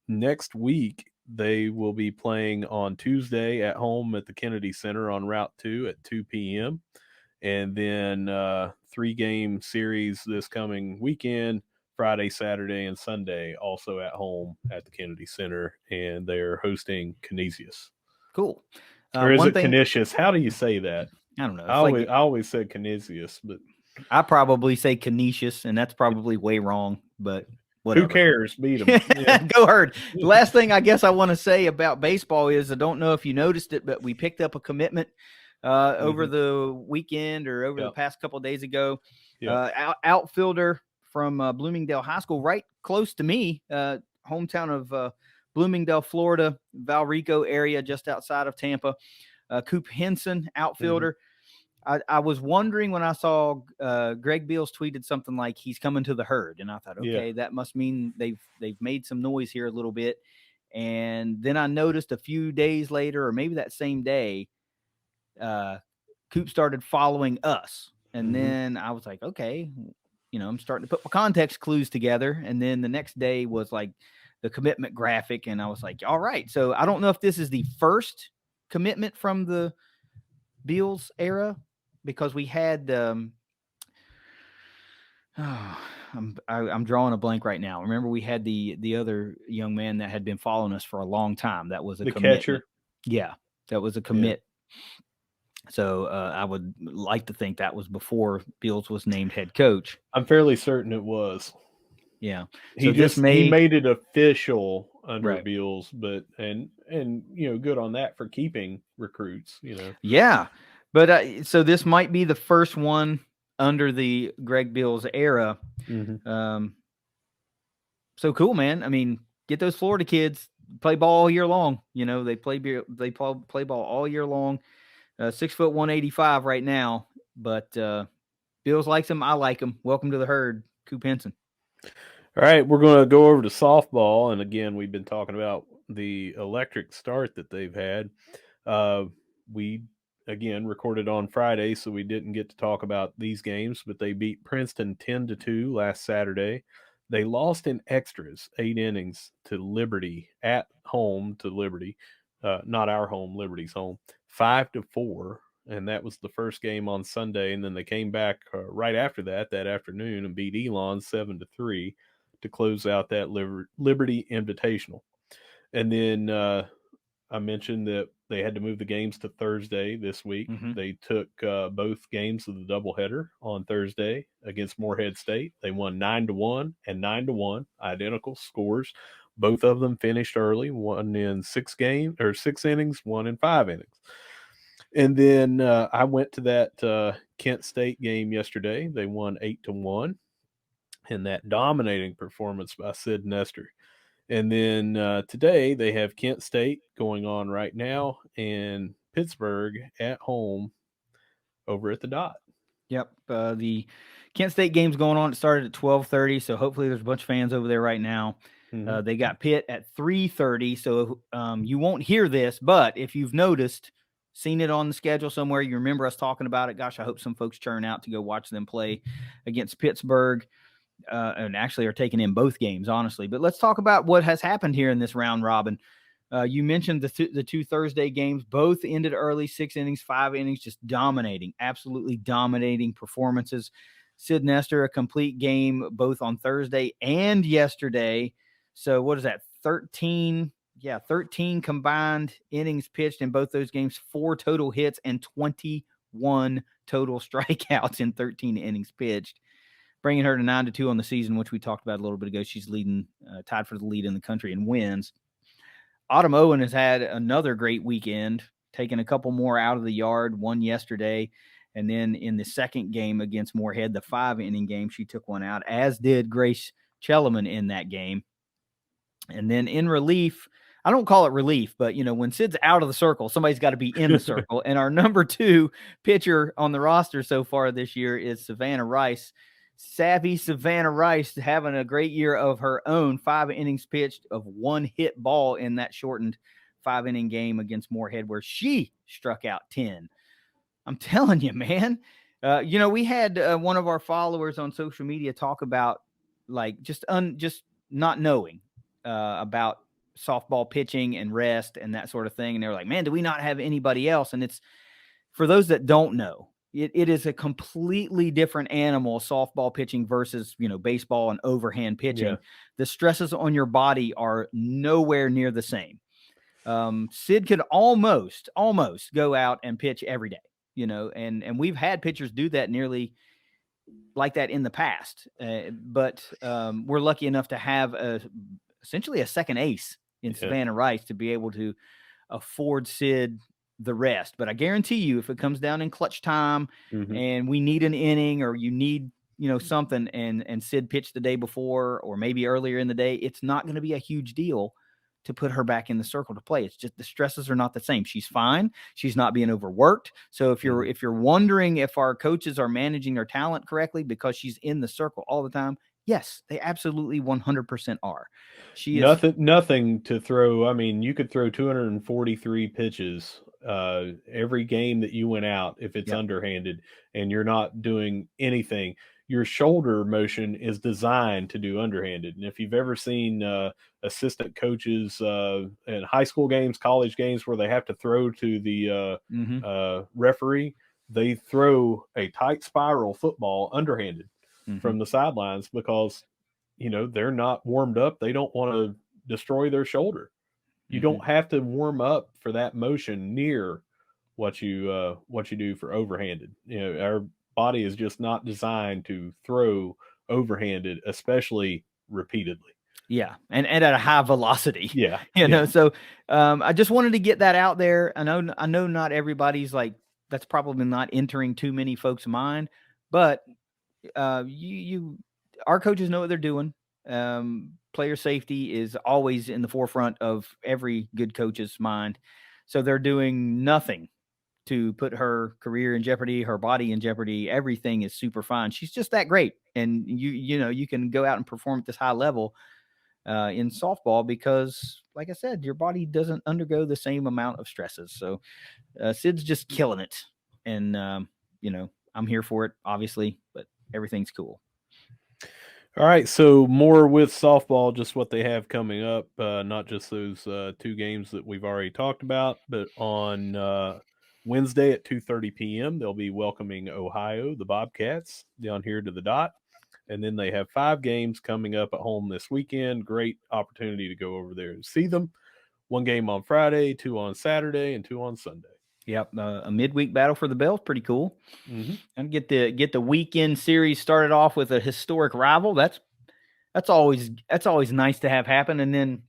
Next week, they will be playing on Tuesday at home at the Kennedy Center on Route 2 at 2 p.m. And then 3-game series this coming weekend, Friday, Saturday, and Sunday, also at home at the Kennedy Center. And they're hosting Canisius. Cool. Or is it Canisius? How do you say that? I don't know. I It's like always said Canisius, but I probably say Canisius, and that's probably way wrong, but who whatever. cares? Beat them. Yeah. Go Herd. Last thing I guess I want to say about baseball is I don't know if you noticed it, but we picked up a commitment over the weekend or over the Yep. past couple of days ago. Yep. Outfielder from Bloomingdale High School, right close to me, hometown of Bloomingdale, Florida, Valrico area, just outside of Tampa. Coop Henson, outfielder. I was wondering when I saw Greg Beals tweeted something like he's coming to the Herd, and I thought, Yeah. okay, that must mean they've made some noise here a little bit. And then I noticed a few days later, or maybe that same day, Coop started following us, and then I was like, okay, I'm starting to put my context clues together. And then the next day was like the commitment graphic, and I was like, all right. So I don't know if this is the first commitment from the Beals era, because we had I'm drawing a blank right now. Remember, we had the other young man that had been following us for a long time. That was a The commitment. catcher. Yeah, that was a commit. So I would like to think that was before Beals was named head coach. I'm fairly certain it was. Yeah. He So he made it official under right. Beals, but and good on that for keeping recruits. Yeah, but so this might be the first one under the Greg Beals era. So cool, man. I mean, get those Florida kids play ball all year long. They play ball all year long. 6 foot 185 right now, but Bills likes him. I like him. Welcome to the Herd, Coop Henson. All right, we're going to go over to softball, and again, we've been talking about the electric start that they've had. We again recorded on Friday, so we didn't get to talk about these games, but they beat Princeton 10-2 last Saturday. They lost in extras, 8 innings to Liberty at home to Liberty, not our home, Liberty's home, 5-4. And that was the first game on Sunday. And then they came back right after that afternoon and beat Elon 7-3 to close out that Liberty Invitational. And then I mentioned that they had to move the games to Thursday this week. They took both games of the doubleheader on Thursday against Morehead State. They won 9-1 and 9-1, identical scores. Both of them finished early, one in 6 innings, one in 5 innings. And then I went to that Kent State game yesterday. They won 8-1 in that dominating performance by Sid Nestor. And then today they have Kent State going on right now and Pittsburgh at home over at the Dot. Yep. The Kent State game's going on. It started at 12:30, so hopefully there's a bunch of fans over there right now. They got Pitt at 3:30, so you won't hear this, but if you've noticed, seen it on the schedule somewhere, you remember us talking about it. Gosh, I hope some folks churn out to go watch them play against Pittsburgh. And actually are taking in both games, honestly. But let's talk about what has happened here in this round robin. You mentioned the two Thursday games. Both ended early, 6 innings, 5 innings, just dominating, absolutely dominating performances. Sid Nestor, a complete game both on Thursday and yesterday. So what is that, 13? Yeah, 13 combined innings pitched in both those games, 4 total hits and 21 total strikeouts in 13 innings pitched, bringing her to 9-2 on the season, which we talked about a little bit ago. She's leading, tied for the lead in the country in wins. Autumn Owen has had another great weekend, taking a couple more out of the yard, one yesterday. And then in the second game against Morehead, the 5-inning game, she took one out, as did Grace Chelleman in that game. And then in relief, I don't call it relief, but, when Sid's out of the circle, somebody's got to be in the circle. And our number 2 pitcher on the roster so far this year is Savannah Rice. Savvy Savannah Rice having a great year of her own, 5 innings pitched of 1 hit ball in that shortened 5-inning game against Morehead, where she struck out 10. I'm telling you, man. We had one of our followers on social media talk about just not knowing about softball pitching and rest and that sort of thing. And they were like, man, do we not have anybody else? And it's, for those that don't know, it is a completely different animal, softball pitching versus, baseball and overhand pitching. Yeah. The stresses on your body are nowhere near the same. Sid could almost go out and pitch every day. and we've had pitchers do that nearly like that in the past. But we're lucky enough to have essentially a second ace in Savannah Rice to be able to afford Sid the rest. But I guarantee you, if it comes down in clutch time and we need an inning, or you need something, and Sid pitched the day before or maybe earlier in the day, it's not going to be a huge deal to put her back in the circle to play. It's just the stresses are not the same. She's fine. She's not being overworked. So if you're wondering if our coaches are managing their talent correctly because she's in the circle all the time, yes, they absolutely 100% are. She is nothing to throw. I mean, you could throw 243 pitches every game that you went out if it's underhanded and you're not doing anything. Your shoulder motion is designed to do underhanded. And if you've ever seen assistant coaches in high school games, college games, where they have to throw to the referee, they throw a tight spiral football underhanded from the sidelines because they're not warmed up. They don't want to destroy their shoulder. You don't have to warm up for that motion near what you do for overhanded. Our body is just not designed to throw overhanded, especially repeatedly. Yeah, and at a high velocity. Yeah. So I just wanted to get that out there. I know not everybody's like, that's probably not entering too many folks' mind, but our coaches know what they're doing. Player safety is always in the forefront of every good coach's mind. So they're doing nothing to put her career in jeopardy, her body in jeopardy. Everything is super fine. She's just that great. And you can go out and perform at this high level in softball because, like I said, your body doesn't undergo the same amount of stresses. So Sid's just killing it. And, I'm here for it, obviously, but everything's cool. All right, so more with softball, just what they have coming up, not just those two games that we've already talked about, but on Wednesday at 2:30 p.m., they'll be welcoming Ohio, the Bobcats, down here to the Dot. And then they have 5 games coming up at home this weekend. Great opportunity to go over there and see them. 1 game on Friday, 2 on Saturday, and 2 on Sunday. Yep, a midweek battle for the belt, pretty cool. And get the weekend series started off with a historic rival. That's always nice to have happen. And then,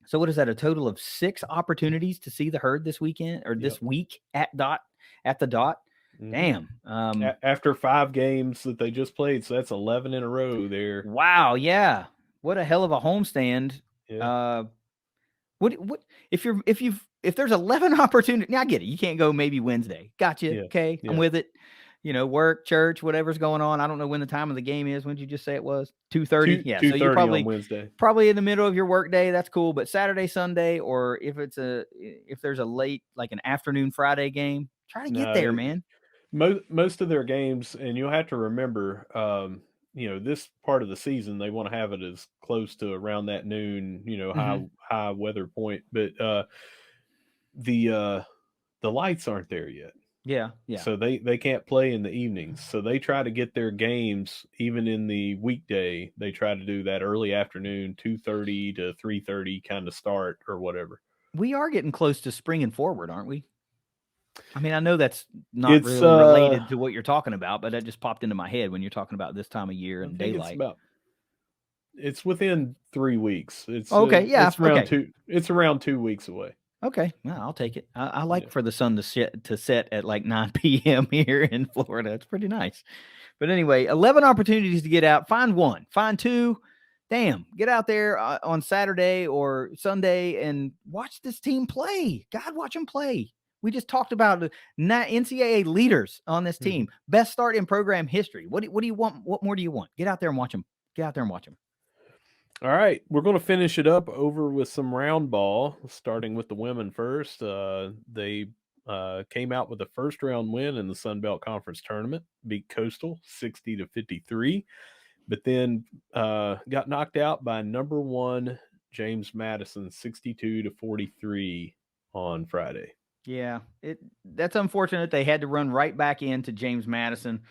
so what is that? A total of 6 opportunities to see the Herd this weekend or this week at the Dot. Damn. After 5 games that they just played, so that's 11 in a row there. Wow, yeah. What a hell of a homestand. Yeah. What if there's 11 opportunities, I get it. You can't go maybe Wednesday. Gotcha. Yeah. Okay. Yeah. I'm with it. Work, church, whatever's going on. I don't know when the time of the game is. When did you just say it was? 2:30? Yeah. 2:30 so you're on Wednesday. Probably in the middle of your work day. That's cool. But Saturday, Sunday, or if there's a late, like an afternoon Friday game, try to get there, man. Most of their games, and you'll have to remember, this part of the season, they want to have it as close to around that noon, high weather point. But the lights aren't there yet. Yeah. So they can't play in the evenings. So they try to get their games even in the weekday. They try to do that early afternoon, 2:30 to 3:30 kind of start or whatever. We are getting close to springing forward, aren't we? I mean, I know that's not really related to what you're talking about, but that just popped into my head when you're talking about this time of year and daylight. It's within 3 weeks. It's okay. Yeah, it's around 2. It's around 2 weeks away. Okay, well, I'll take it. I like for the sun to set at like 9 p.m. here in Florida. It's pretty nice. But anyway, 11 opportunities to get out. Find 1, find 2. Damn, get out there on Saturday or Sunday and watch this team play. God, watch them play. We just talked about NCAA leaders on this team. Best start in program history. What do you want? What more do you want? Get out there and watch them. Get out there and watch them. All right, we're going to finish it up over with some round ball, starting with the women first. They came out with a first round win in the Sun Belt Conference tournament, beat Coastal 60-53, but then got knocked out by number 1 James Madison 62-43 on Friday. Yeah, that's unfortunate. They had to run right back into James Madison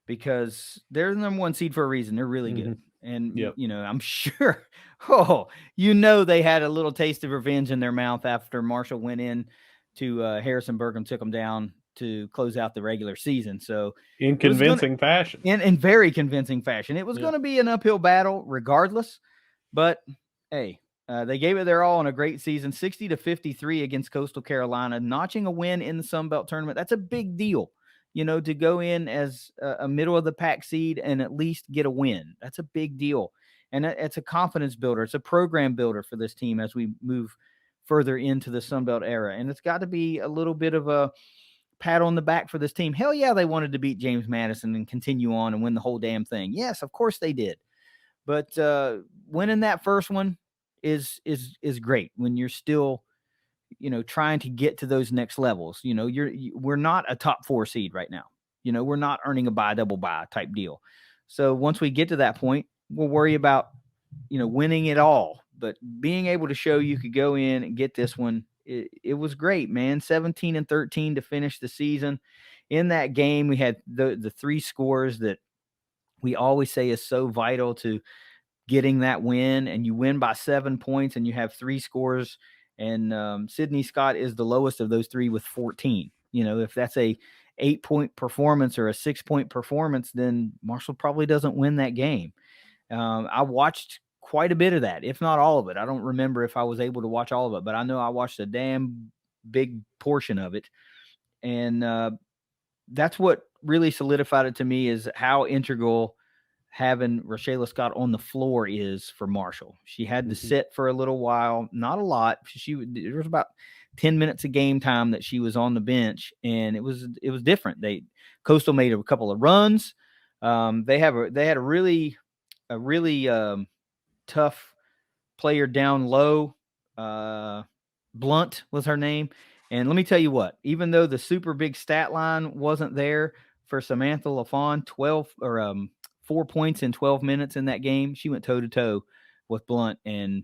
because they're the number 1 seed for a reason. They're really good. And, I'm sure, they had a little taste of revenge in their mouth after Marshall went in to Harrisonburg and took them down to close out the regular season. So in it was convincing fashion. in very convincing fashion. It was going to be an uphill battle regardless, but hey, they gave it their all in a great season, 60-53 against Coastal Carolina, notching a win in the Sun Belt tournament. That's a big deal, to go in as a middle of the pack seed and at least get a win. That's a big deal. And it's a confidence builder. It's a program builder for this team as we move further into the Sun Belt era. And it's got to be a little bit of a pat on the back for this team. Hell yeah, they wanted to beat James Madison and continue on and win the whole damn thing. Yes, of course they did. But winning that first one is great when you're still, trying to get to those next levels. We're not a top 4 seed right now. We're not earning a bye, double bye type deal. So once we get to that point, we'll worry about, winning it all. But being able to show you could go in and get this one, it was great, man. 17-13 to finish the season. In that game, we had the 3 scores that we always say is so vital to getting that win, and you win by 7 points and you have 3 scores. And Sydney Scott is the lowest of those 3 with 14. If that's a 8-point performance or a 6-point performance, then Marshall probably doesn't win that game. I watched quite a bit of that, if not all of it. I don't remember if I was able to watch all of it, but I know I watched a damn big portion of it. And that's what really solidified it to me, is how integral having Rashayla Scott on the floor is for Marshall. She had to sit for a little while, not a lot. There was about 10 minutes of game time that she was on the bench, and it was different. Coastal made a couple of runs. They had a really tough player down low. Blunt was her name. And let me tell you what, even though the super big stat line wasn't there for Samantha LaFawn, 4 points in 12 minutes in that game, she went toe to toe with Blunt. And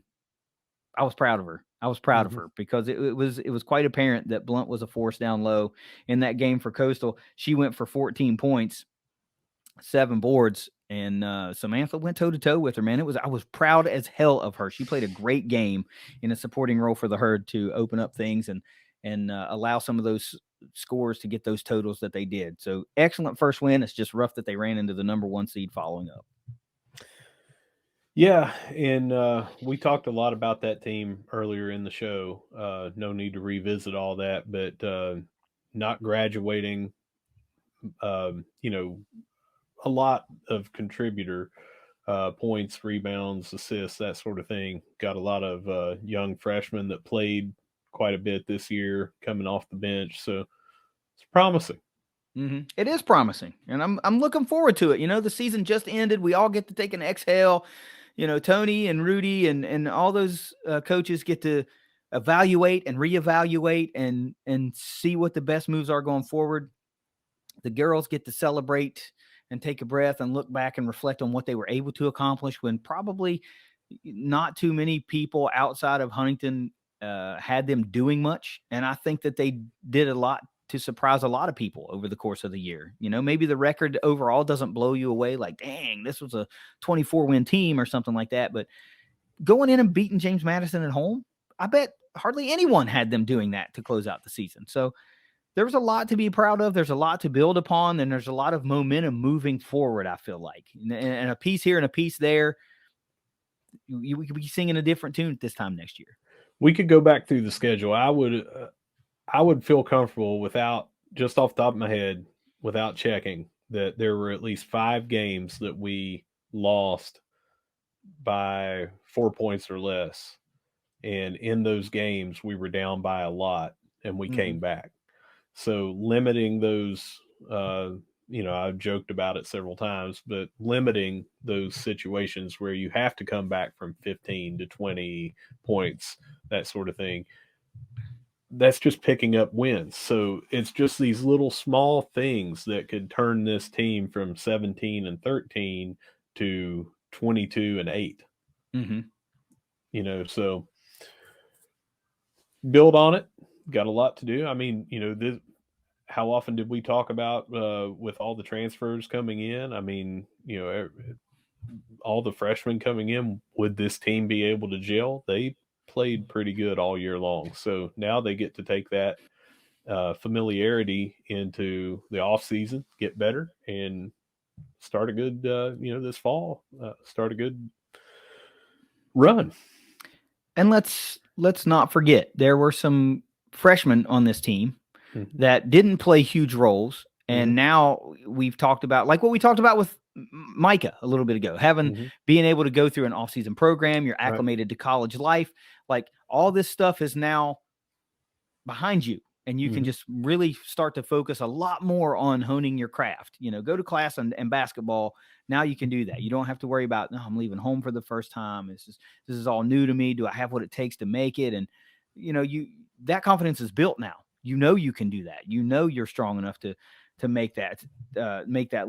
I was proud of her. Of her because it was quite apparent that Blunt was a force down low in that game for Coastal. She went for 14 points, 7 boards, and Samantha went toe to toe with her, man. I was proud as hell of her. She played a great game in a supporting role for the Herd to open up things and allow some of those scores to get those totals that they did. So excellent first win. It's just rough that they ran into the number 1 seed following up. Yeah, and we talked a lot about that team earlier in the show. No need to revisit all that, but not graduating, a lot of contributor points, rebounds, assists, that sort of thing. Got a lot of young freshmen that played quite a bit this year coming off the bench, so it's promising. It is promising, and I'm looking forward to it. The season just ended. We all get to take an exhale. Tony and Rudy and all those coaches get to evaluate and reevaluate and see what the best moves are going forward. The girls get to celebrate and take a breath and look back and reflect on what they were able to accomplish when probably not too many people outside of Huntington had them doing much. And I think that they did a lot to surprise a lot of people over the course of the year. Maybe the record overall doesn't blow you away like, dang, this was a 24-win team or something like that. But going in and beating James Madison at home, I bet hardly anyone had them doing that to close out the season. So there's a lot to be proud of. There's a lot to build upon, and there's a lot of momentum moving forward, I feel like. And a piece here and a piece there, we could be singing a different tune this time next year. We could go back through the schedule. I would feel comfortable without, just off the top of my head, without checking, that there were at least 5 games that we lost by 4 points or less. And in those games, we were down by a lot and we came back. So limiting those, I've joked about it several times, but limiting those situations where you have to come back from 15 to 20 points, that sort of thing, that's just picking up wins. So it's just these little small things that could turn this team from 17-13 to 22-8. So build on it. Got a lot to do. I mean, how often did we talk about with all the transfers coming in? I mean, all the freshmen coming in, would this team be able to gel? They played pretty good all year long. So now they get to take that familiarity into the off season, get better, and start a good, this fall, start a good run. And let's not forget, there were some freshmen on this team that didn't play huge roles. And now we've talked about, like what we talked about with Micah a little bit ago, being able to go through an off-season program, you're acclimated to college life. Like all this stuff is now behind you, and you can just really start to focus a lot more on honing your craft. Go to class and basketball. Now you can do that. You don't have to worry about, no, I'm leaving home for the first time. This is all new to me. Do I have what it takes to make it? And that confidence is built now. You can do that. You're strong enough to make that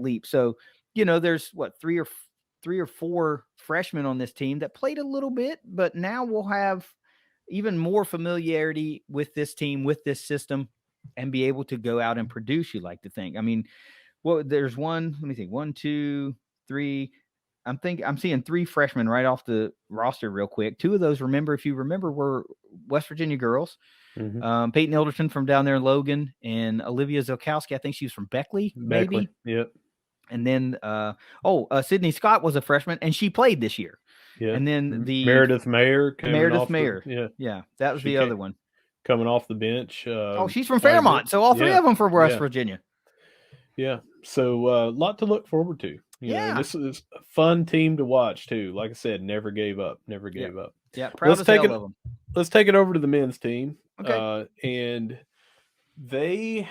leap. So there's three or four freshmen on this team that played a little bit, but now we'll have even more familiarity with this team, with this system, and be able to go out and produce, you like to think. I mean, there's let me think, 1, 2, 3. I'm seeing 3 freshmen right off the roster real quick. 2 of those, if you remember, were West Virginia girls. Peyton Ilderton from down there in Logan, and Olivia Zokowski, I think she was from Beckley, maybe. Yep. And then, Sydney Scott was a freshman, and she played this year. Yeah. And then Meredith Mayer. Yeah, that was the other one. Coming off the bench. She's from Fairmont. So all 3 of them from West Virginia. Yeah. So a lot to look forward to. This is a fun team to watch too. Like I said, never gave up. Yeah, proud as hell of them. Let's take it over to the men's team. Okay. And they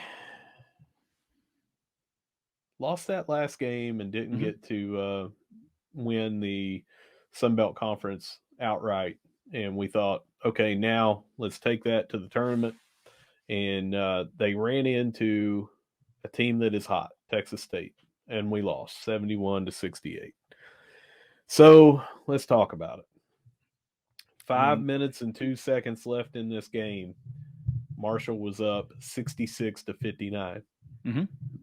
lost that last game and didn't get to win the Sun Belt Conference outright. And we thought, okay, now let's take that to the tournament. And they ran into a team that is hot, Texas State, and we lost 71-68. So let's talk about it. 5 minutes and 2 seconds left in this game. Marshall was up 66-59.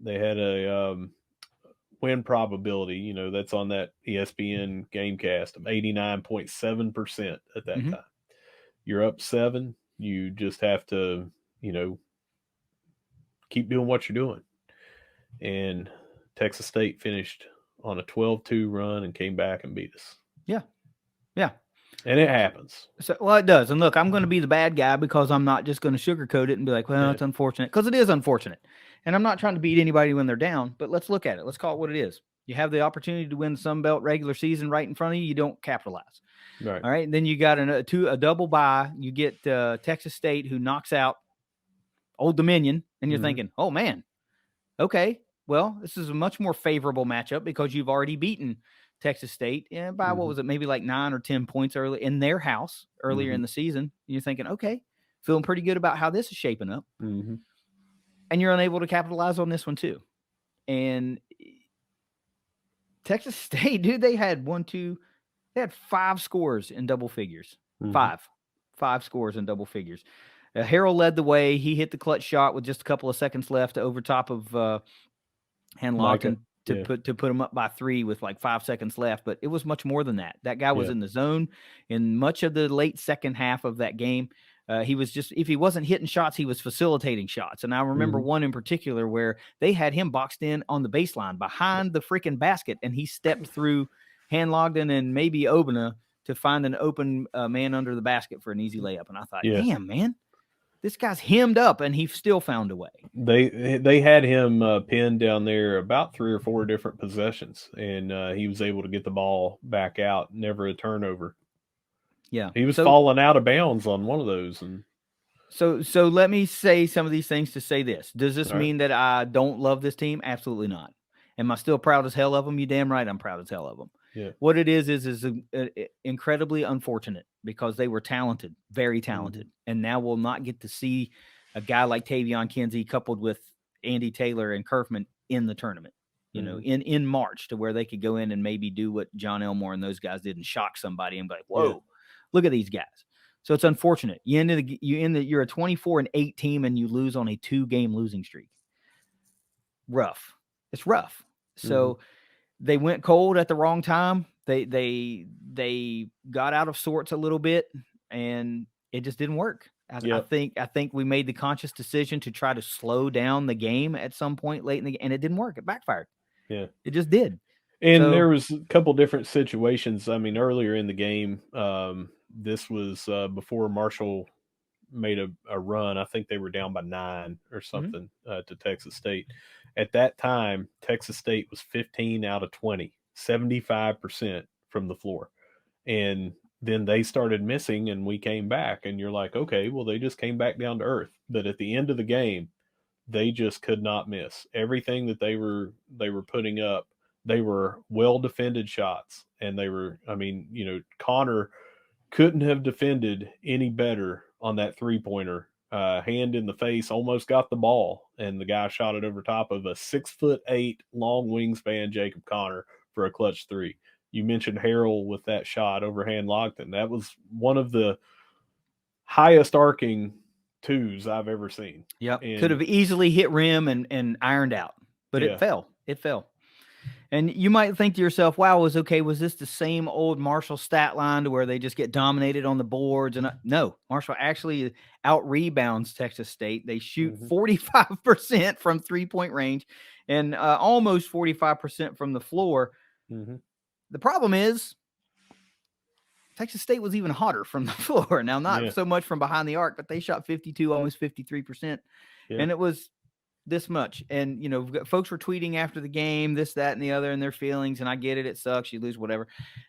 They had a win probability, that's on that ESPN Gamecast, of 89.7% at that time. You're up 7. You just have to, keep doing what you're doing. And Texas State finished on a 12-2 run and came back and beat us. Yeah. And it happens. So, well, it does. And look, I'm going to be the bad guy because I'm not just going to sugarcoat it and be like, well, it's unfortunate, because it is unfortunate. And I'm not trying to beat anybody when they're down, but let's look at it. Let's call it what it is. You have the opportunity to win the Sun Belt regular season right in front of you. You don't capitalize. Right. All right. And then you got a double bye. You get Texas State, who knocks out Old Dominion, and you're thinking, oh man, okay, well, this is a much more favorable matchup because you've already beaten Texas State by what was it, maybe like 9 or 10 points early in their house earlier in the season. You're thinking, okay, feeling pretty good about how this is shaping up. And you're unable to capitalize on this one too. And Texas State, dude, they had 5 scores in double figures. 5 scores in double figures. Harrell led the way. He hit the clutch shot with just a couple of seconds left over top of Hanlock to put him up by 3 with like 5 seconds left. But it was much more than that. That guy was in the zone in much of the late second half of that game. He was just, if he wasn't hitting shots, he was facilitating shots. And I remember one in particular where they had him boxed in on the baseline behind the freaking basket, and he stepped through Hanlogden and maybe Obina to find an open man under the basket for an easy layup. And I thought, damn, man, this guy's hemmed up, and he still found a way. They had him pinned down there about 3 or 4 different possessions, and he was able to get the ball back out, never a turnover. Yeah, he was falling out of bounds on one of those. And so let me say some of these things to say this. Does this mean that I don't love this team? Absolutely not. Am I still proud as hell of them? You damn right I'm proud as hell of them. Yeah. What it is incredibly unfortunate because they were talented, very talented. And now we'll not get to see a guy like Tavion Kinsey coupled with Andy Taylor and Kerfman in the tournament, in March, to where they could go in and maybe do what John Elmore and those guys did and shock somebody and be like, whoa, look at these guys. So it's unfortunate. You're a 24-8 team and you lose on a 2-game losing streak. Rough. It's rough. So they went cold at the wrong time. They got out of sorts a little bit, and it just didn't work. I Yep. think we made the conscious decision to try to slow down the game at some point late in the game, and it didn't work. It backfired. Yeah. It just did. And So there was a couple different situations. I mean, earlier in the game, this was before Marshall made a run. I think they were down by 9 or mhm. something to Texas State. At that time, Texas State was 15 out of 20, 75% from the floor. And then they started missing, and we came back. And you're like, okay, well, they just came back down to earth. But at the end of the game, they just could not miss. Everything that they were putting up, they were well defended shots, and they were. I mean, Connor couldn't have defended any better on that 3-pointer. Hand in the face, almost got the ball, and the guy shot it over top of a 6'8" long wingspan Jacob Connor for a clutch three. You mentioned Harrell with that shot overhand Logton. That was one of the highest arcing twos I've ever seen. Yep. Could And have easily hit rim and ironed out, but it yeah, fell. It fell. And you might think to yourself, wow, was this the same old Marshall stat line to where they just get dominated on the boards? And no, Marshall actually out rebounds Texas State. They shoot 45% from 3-point range and almost 45% from the floor. mm-hmm. The problem is Texas State was even hotter from the floor. Now, not so much from behind the arc, but they shot 52, almost 53%. Yeah. And it was this much. And, folks were tweeting after the game, this, that, and the other, and their feelings. And I get it. It sucks. You lose, whatever.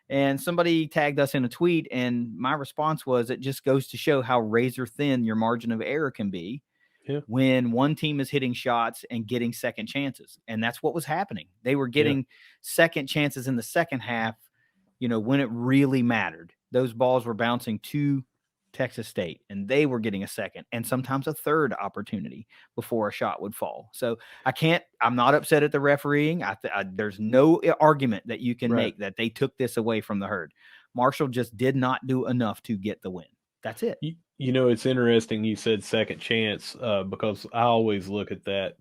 And somebody tagged us in a tweet. And my response was, it just goes to show how razor thin your margin of error can be when one team is hitting shots and getting second chances. And that's what was happening. They were getting second chances in the second half, when it really mattered. Those balls were bouncing to Texas State, and they were getting a second and sometimes a third opportunity before a shot would fall. So I'm not upset at the refereeing. There's no argument that you can make that they took this away from the Herd. Marshall just did not do enough to get the win. That's it. It's interesting you said second chance because I always look at that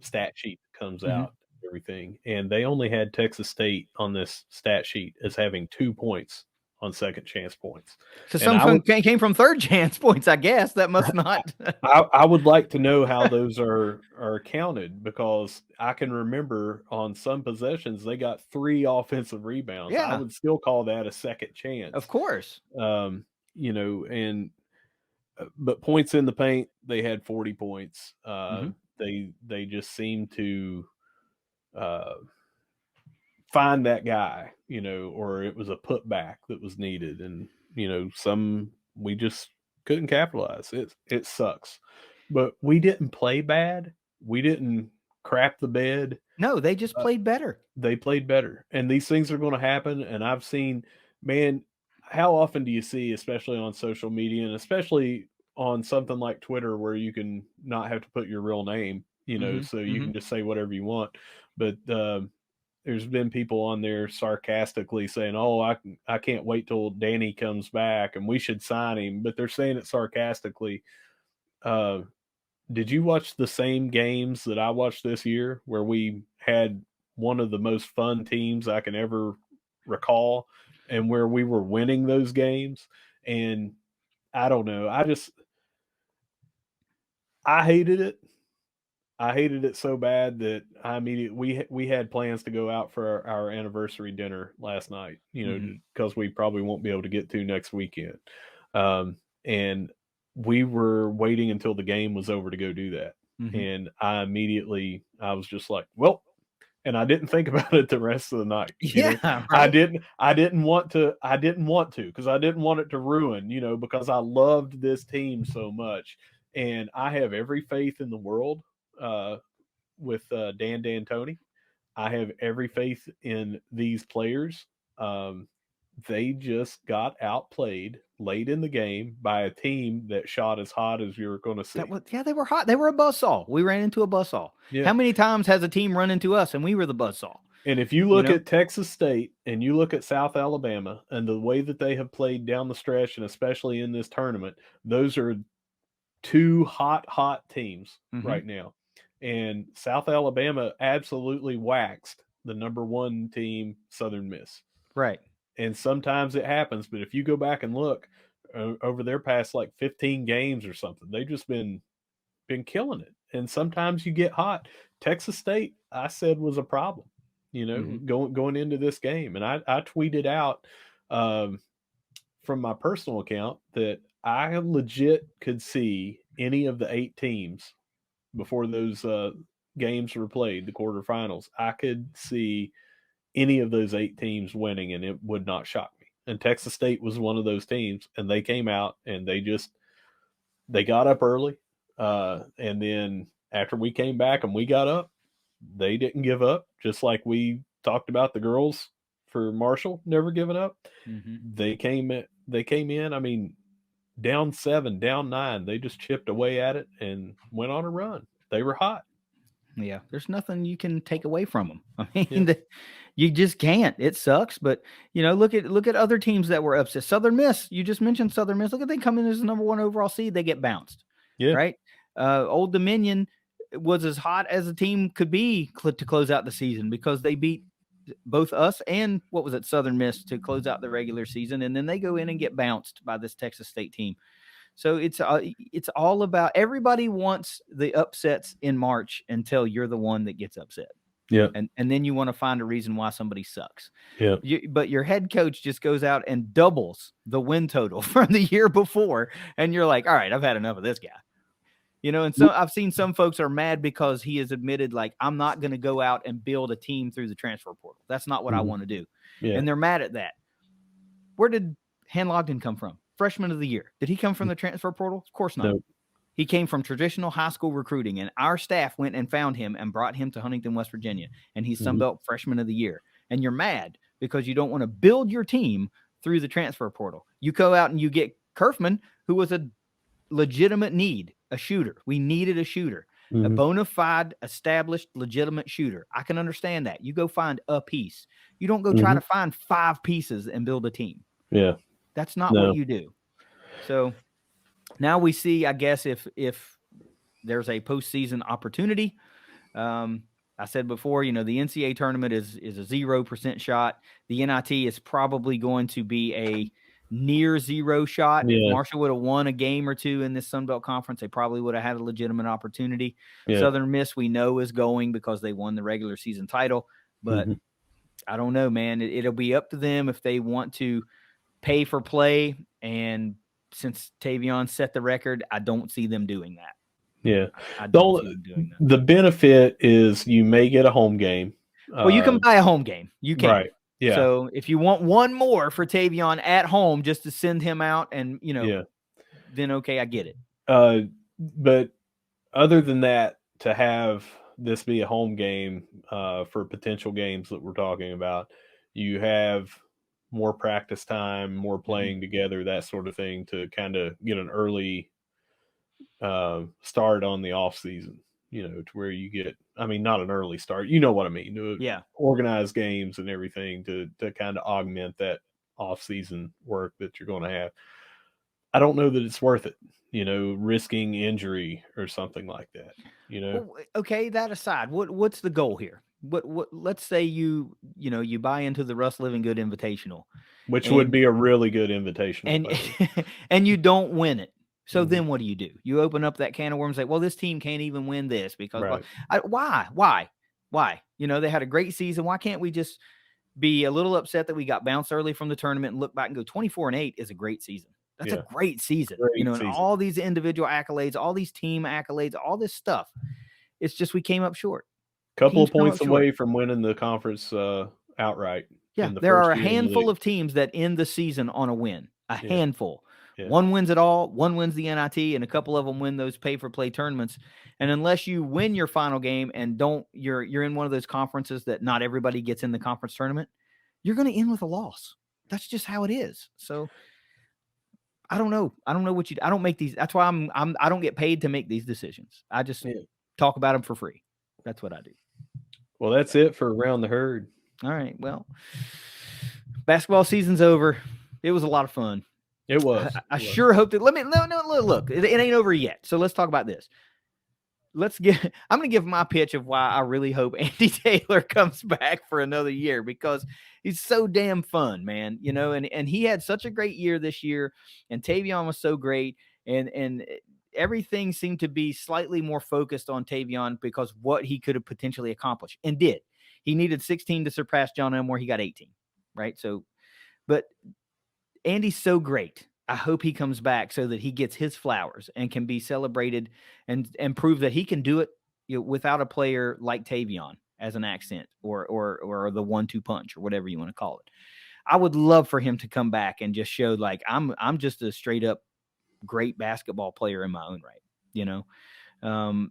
stat sheet that comes out, everything, and they only had Texas State on this stat sheet as having 2 points on second chance points. So some came from third chance points, I guess. That must not. I would like to know how those are counted, because I can remember on some possessions they got 3 offensive rebounds. Yeah. I would still call that a second chance. Of course. But points in the paint, they had 40 points. They just seemed to find that guy, or it was a putback that was needed, and some we just couldn't capitalize. It sucks, but we didn't play bad. We didn't crap the bed. No, they just played better. They played better, and these things are going to happen. And I've seen, man, how often do you see, especially on social media and especially on something like Twitter, where you can not have to put your real name, so you can just say whatever you want. But there's been people on there sarcastically saying, "Oh, I can't wait till Danny comes back and we should sign him," but they're saying it sarcastically. Did you watch the same games that I watched this year, where we had one of the most fun teams I can ever recall, and where we were winning those games? And I don't know. I hated it. I hated it so bad that I immediately we had plans to go out for our anniversary dinner last night, because we probably won't be able to get to next weekend. And we were waiting until the game was over to go do that. And I was just like, well, and I didn't think about it the rest of the night. Yeah, right? I didn't want to, because I didn't want it to ruin, because I loved this team so much. And I have every faith in the world with Dan D'Antoni. I have every faith in these players. They just got outplayed late in the game by a team that shot as hot as you're going to see. They were hot. They were a buzzsaw. We ran into a buzzsaw. Yeah. How many times has a team run into us and we were the buzzsaw? And if you look at Texas State and you look at South Alabama and the way that they have played down the stretch, and especially in this tournament, those are 2 hot teams right now. And South Alabama absolutely waxed the number 1 team, Southern Miss. Right. And sometimes it happens, but if you go back and look, over their past like 15 games or something. They've just been killing it. And sometimes you get hot. Texas State, I said, was a problem, going into this game. And I tweeted out from my personal account that I legit could see any of the 8 teams before those games were played, the quarterfinals. I could see any of those 8 teams winning, and it would not shock me. And Texas State was one of those teams, and they came out and they got up early. And then after we came back and we got up, they didn't give up, just like we talked about the girls for Marshall never giving up. They came in, I mean, down 7, down 9. They just chipped away at it and went on a run. They were hot. Yeah, there's nothing you can take away from them. I mean, you just can't. It sucks, but look at other teams that were upset. Southern Miss, you just mentioned Southern Miss. Look at they come in as the number 1 overall seed, they get bounced. Yeah, right. Old Dominion was as hot as a team could be to close out the season because they beat both us and Southern Miss to close out the regular season, and then they go in and get bounced by this Texas State team. So it's all about, everybody wants the upsets in March until you're the one that gets upset. Yeah. And then you want to find a reason why somebody sucks. Yeah. But your head coach just goes out and doubles the win total from the year before, and you're like, all right, I've had enough of this guy. And so I've seen some folks are mad because he has admitted, like, I'm not going to go out and build a team through the transfer portal. That's not what I want to do. Yeah. And they're mad at that. Where did Han Logden come from? Freshman of the year. Did he come from the transfer portal? Of course not. Nope. He came from traditional high school recruiting, and our staff went and found him and brought him to Huntington, West Virginia, and he's Sunbelt Freshman of the Year. And you're mad because you don't want to build your team through the transfer portal. You go out and you get Kerfman, who was a legitimate need, a shooter. We needed a shooter, a bona fide, established, legitimate shooter. I can understand that. You go find a piece. You don't go try to find 5 pieces and build a team. Yeah. That's not what you do. So now we see, I guess, if there's a postseason opportunity. I said before, the NCAA tournament is a 0% shot. The NIT is probably going to be a near 0 shot. Yeah. If Marshall would have won a game or 2 in this Sun Belt Conference, they probably would have had a legitimate opportunity. Yeah. Southern Miss, we know, is going because they won the regular season title. But I don't know, man. It'll be up to them if they want to pay for play, and since Tavion set the record, I don't see them doing that. Yeah. The benefit is you may get a home game. Well, you can buy a home game. You can. Right. Yeah. So if you want one more for Tavion at home just to send him out and, then okay, I get it. But other than that, to have this be a home game for potential games that we're talking about, you have more practice time, more playing together, that sort of thing, to kind of get an early start on the off season, to where you get, I mean, not an early start, you know what I mean? Yeah. Organize games and everything to kind of augment that off season work that you're going to have. I don't know that it's worth it, risking injury or something like that, Well, okay, that aside, what's the goal here? What let's say you buy into the Russ Living Good Invitational, which would be a really good invitational, and you don't win it. So then what do? You open up that can of worms, like, well, this team can't even win this because why? They had a great season. Why can't we just be a little upset that we got bounced early from the tournament and look back and go 24-8 is a great season. That's a great season. And all these individual accolades, all these team accolades, all this stuff. It's just we came up short. Couple of points away from winning the conference outright. Yeah, there are a handful of teams that end the season on a win. A handful. Yeah. One wins it all. One wins the NIT, and a couple of them win those pay-for-play tournaments. And unless you win your final game and you're in one of those conferences that not everybody gets in the conference tournament, you're going to end with a loss. That's just how it is. So I don't know. I don't make these. That's why I don't get paid to make these decisions. I just talk about them for free. That's what I do. Well, that's it for Around the Herd. All right. Well, basketball season's over. It was a lot of fun. It was. I sure hope that. Look. It ain't over yet. So let's talk about this. I'm going to give my pitch of why I really hope Andy Taylor comes back for another year, because he's so damn fun, man. And he had such a great year this year, and Tavion was so great, and everything seemed to be slightly more focused on Tavion because what he could have potentially accomplished and did. He needed 16 to surpass John Elmore. He got 18, right? So, but Andy's so great. I hope he comes back so that he gets his flowers and can be celebrated and prove that he can do it, without a player like Tavion as an accent or the 1-2 punch or whatever you want to call it. I would love for him to come back and just show like I'm just a straight up great basketball player in my own right, and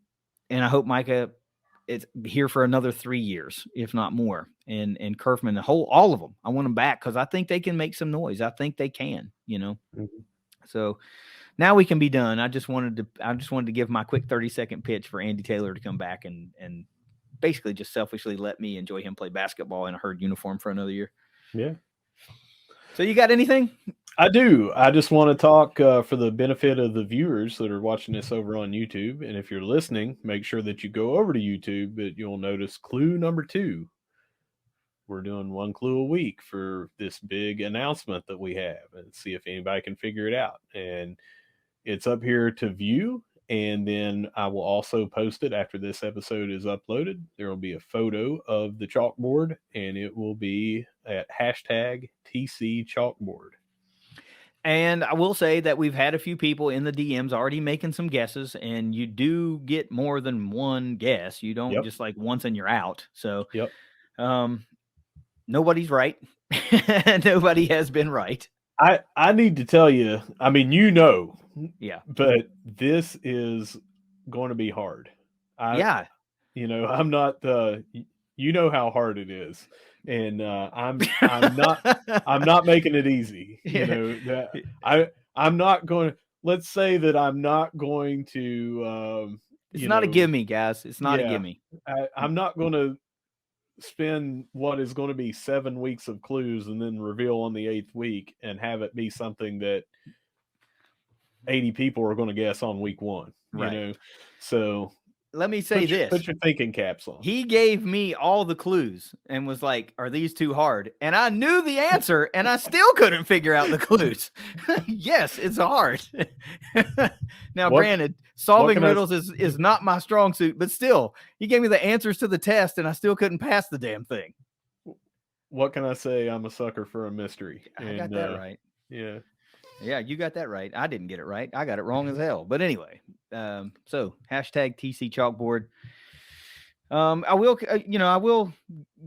I hope Micah is here for another 3 years, if not more. And Kerfman, all of them, I want them back because I think they can make some noise. I think they can, Mm-hmm. So now we can be done. I just wanted to give my quick 30-second pitch for Andy Taylor to come back and basically just selfishly let me enjoy him play basketball in a Herd uniform for another year. Yeah. So you got anything? I do. I just want to talk for the benefit of the viewers that are watching this over on YouTube. And if you're listening, make sure that you go over to YouTube, but you'll notice clue number 2. We're doing 1 clue a week for this big announcement that we have, and see if anybody can figure it out. And it's up here to view. And then I will also post it after this episode is uploaded. There will be a photo of the chalkboard, and it will be at #TC chalkboard. And I will say that we've had a few people in the DMs already making some guesses, and you do get more than one guess. You don't just like once and you're out. So, nobody's right. Nobody has been right. I need to tell you, I mean, yeah, but this is going to be hard. I'm not, you know how hard it is. And I'm not making it easy. I'm not going to, let's say that I'm not going to, it's not a gimme, guys. It's not a gimme. I'm not going to spend what is going to be 7 weeks of clues and then reveal on the 8th week and have it be something that 80 people are going to guess on week 1. Right. So let me say this. Put your thinking caps on. He gave me all the clues and was like, are these too hard? And I knew the answer, and I still couldn't figure out the clues. Yes, it's hard. Now, granted, solving riddles is not my strong suit, but still, he gave me the answers to the test, and I still couldn't pass the damn thing. What can I say? I'm a sucker for a mystery. I got that right. Yeah. Yeah, you got that right. I didn't get it right. I got it wrong as hell. But anyway, so #TC chalkboard. I will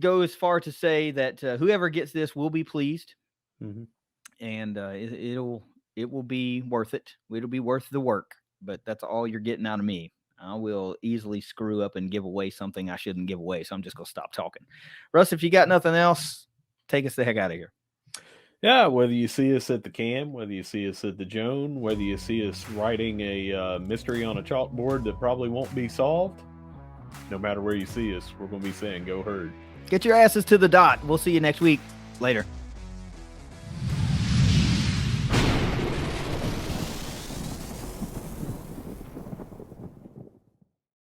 go as far to say that whoever gets this will be pleased, and it will be worth it. It'll be worth the work. But that's all you're getting out of me. I will easily screw up and give away something I shouldn't give away. So I'm just gonna stop talking. Russ, if you got nothing else, take us the heck out of here. Yeah, whether you see us at the Cam, whether you see us at the Joan, whether you see us writing a mystery on a chalkboard that probably won't be solved, no matter where you see us, we're going to be saying, go Herd. Get your asses to the dot. We'll see you next week. Later.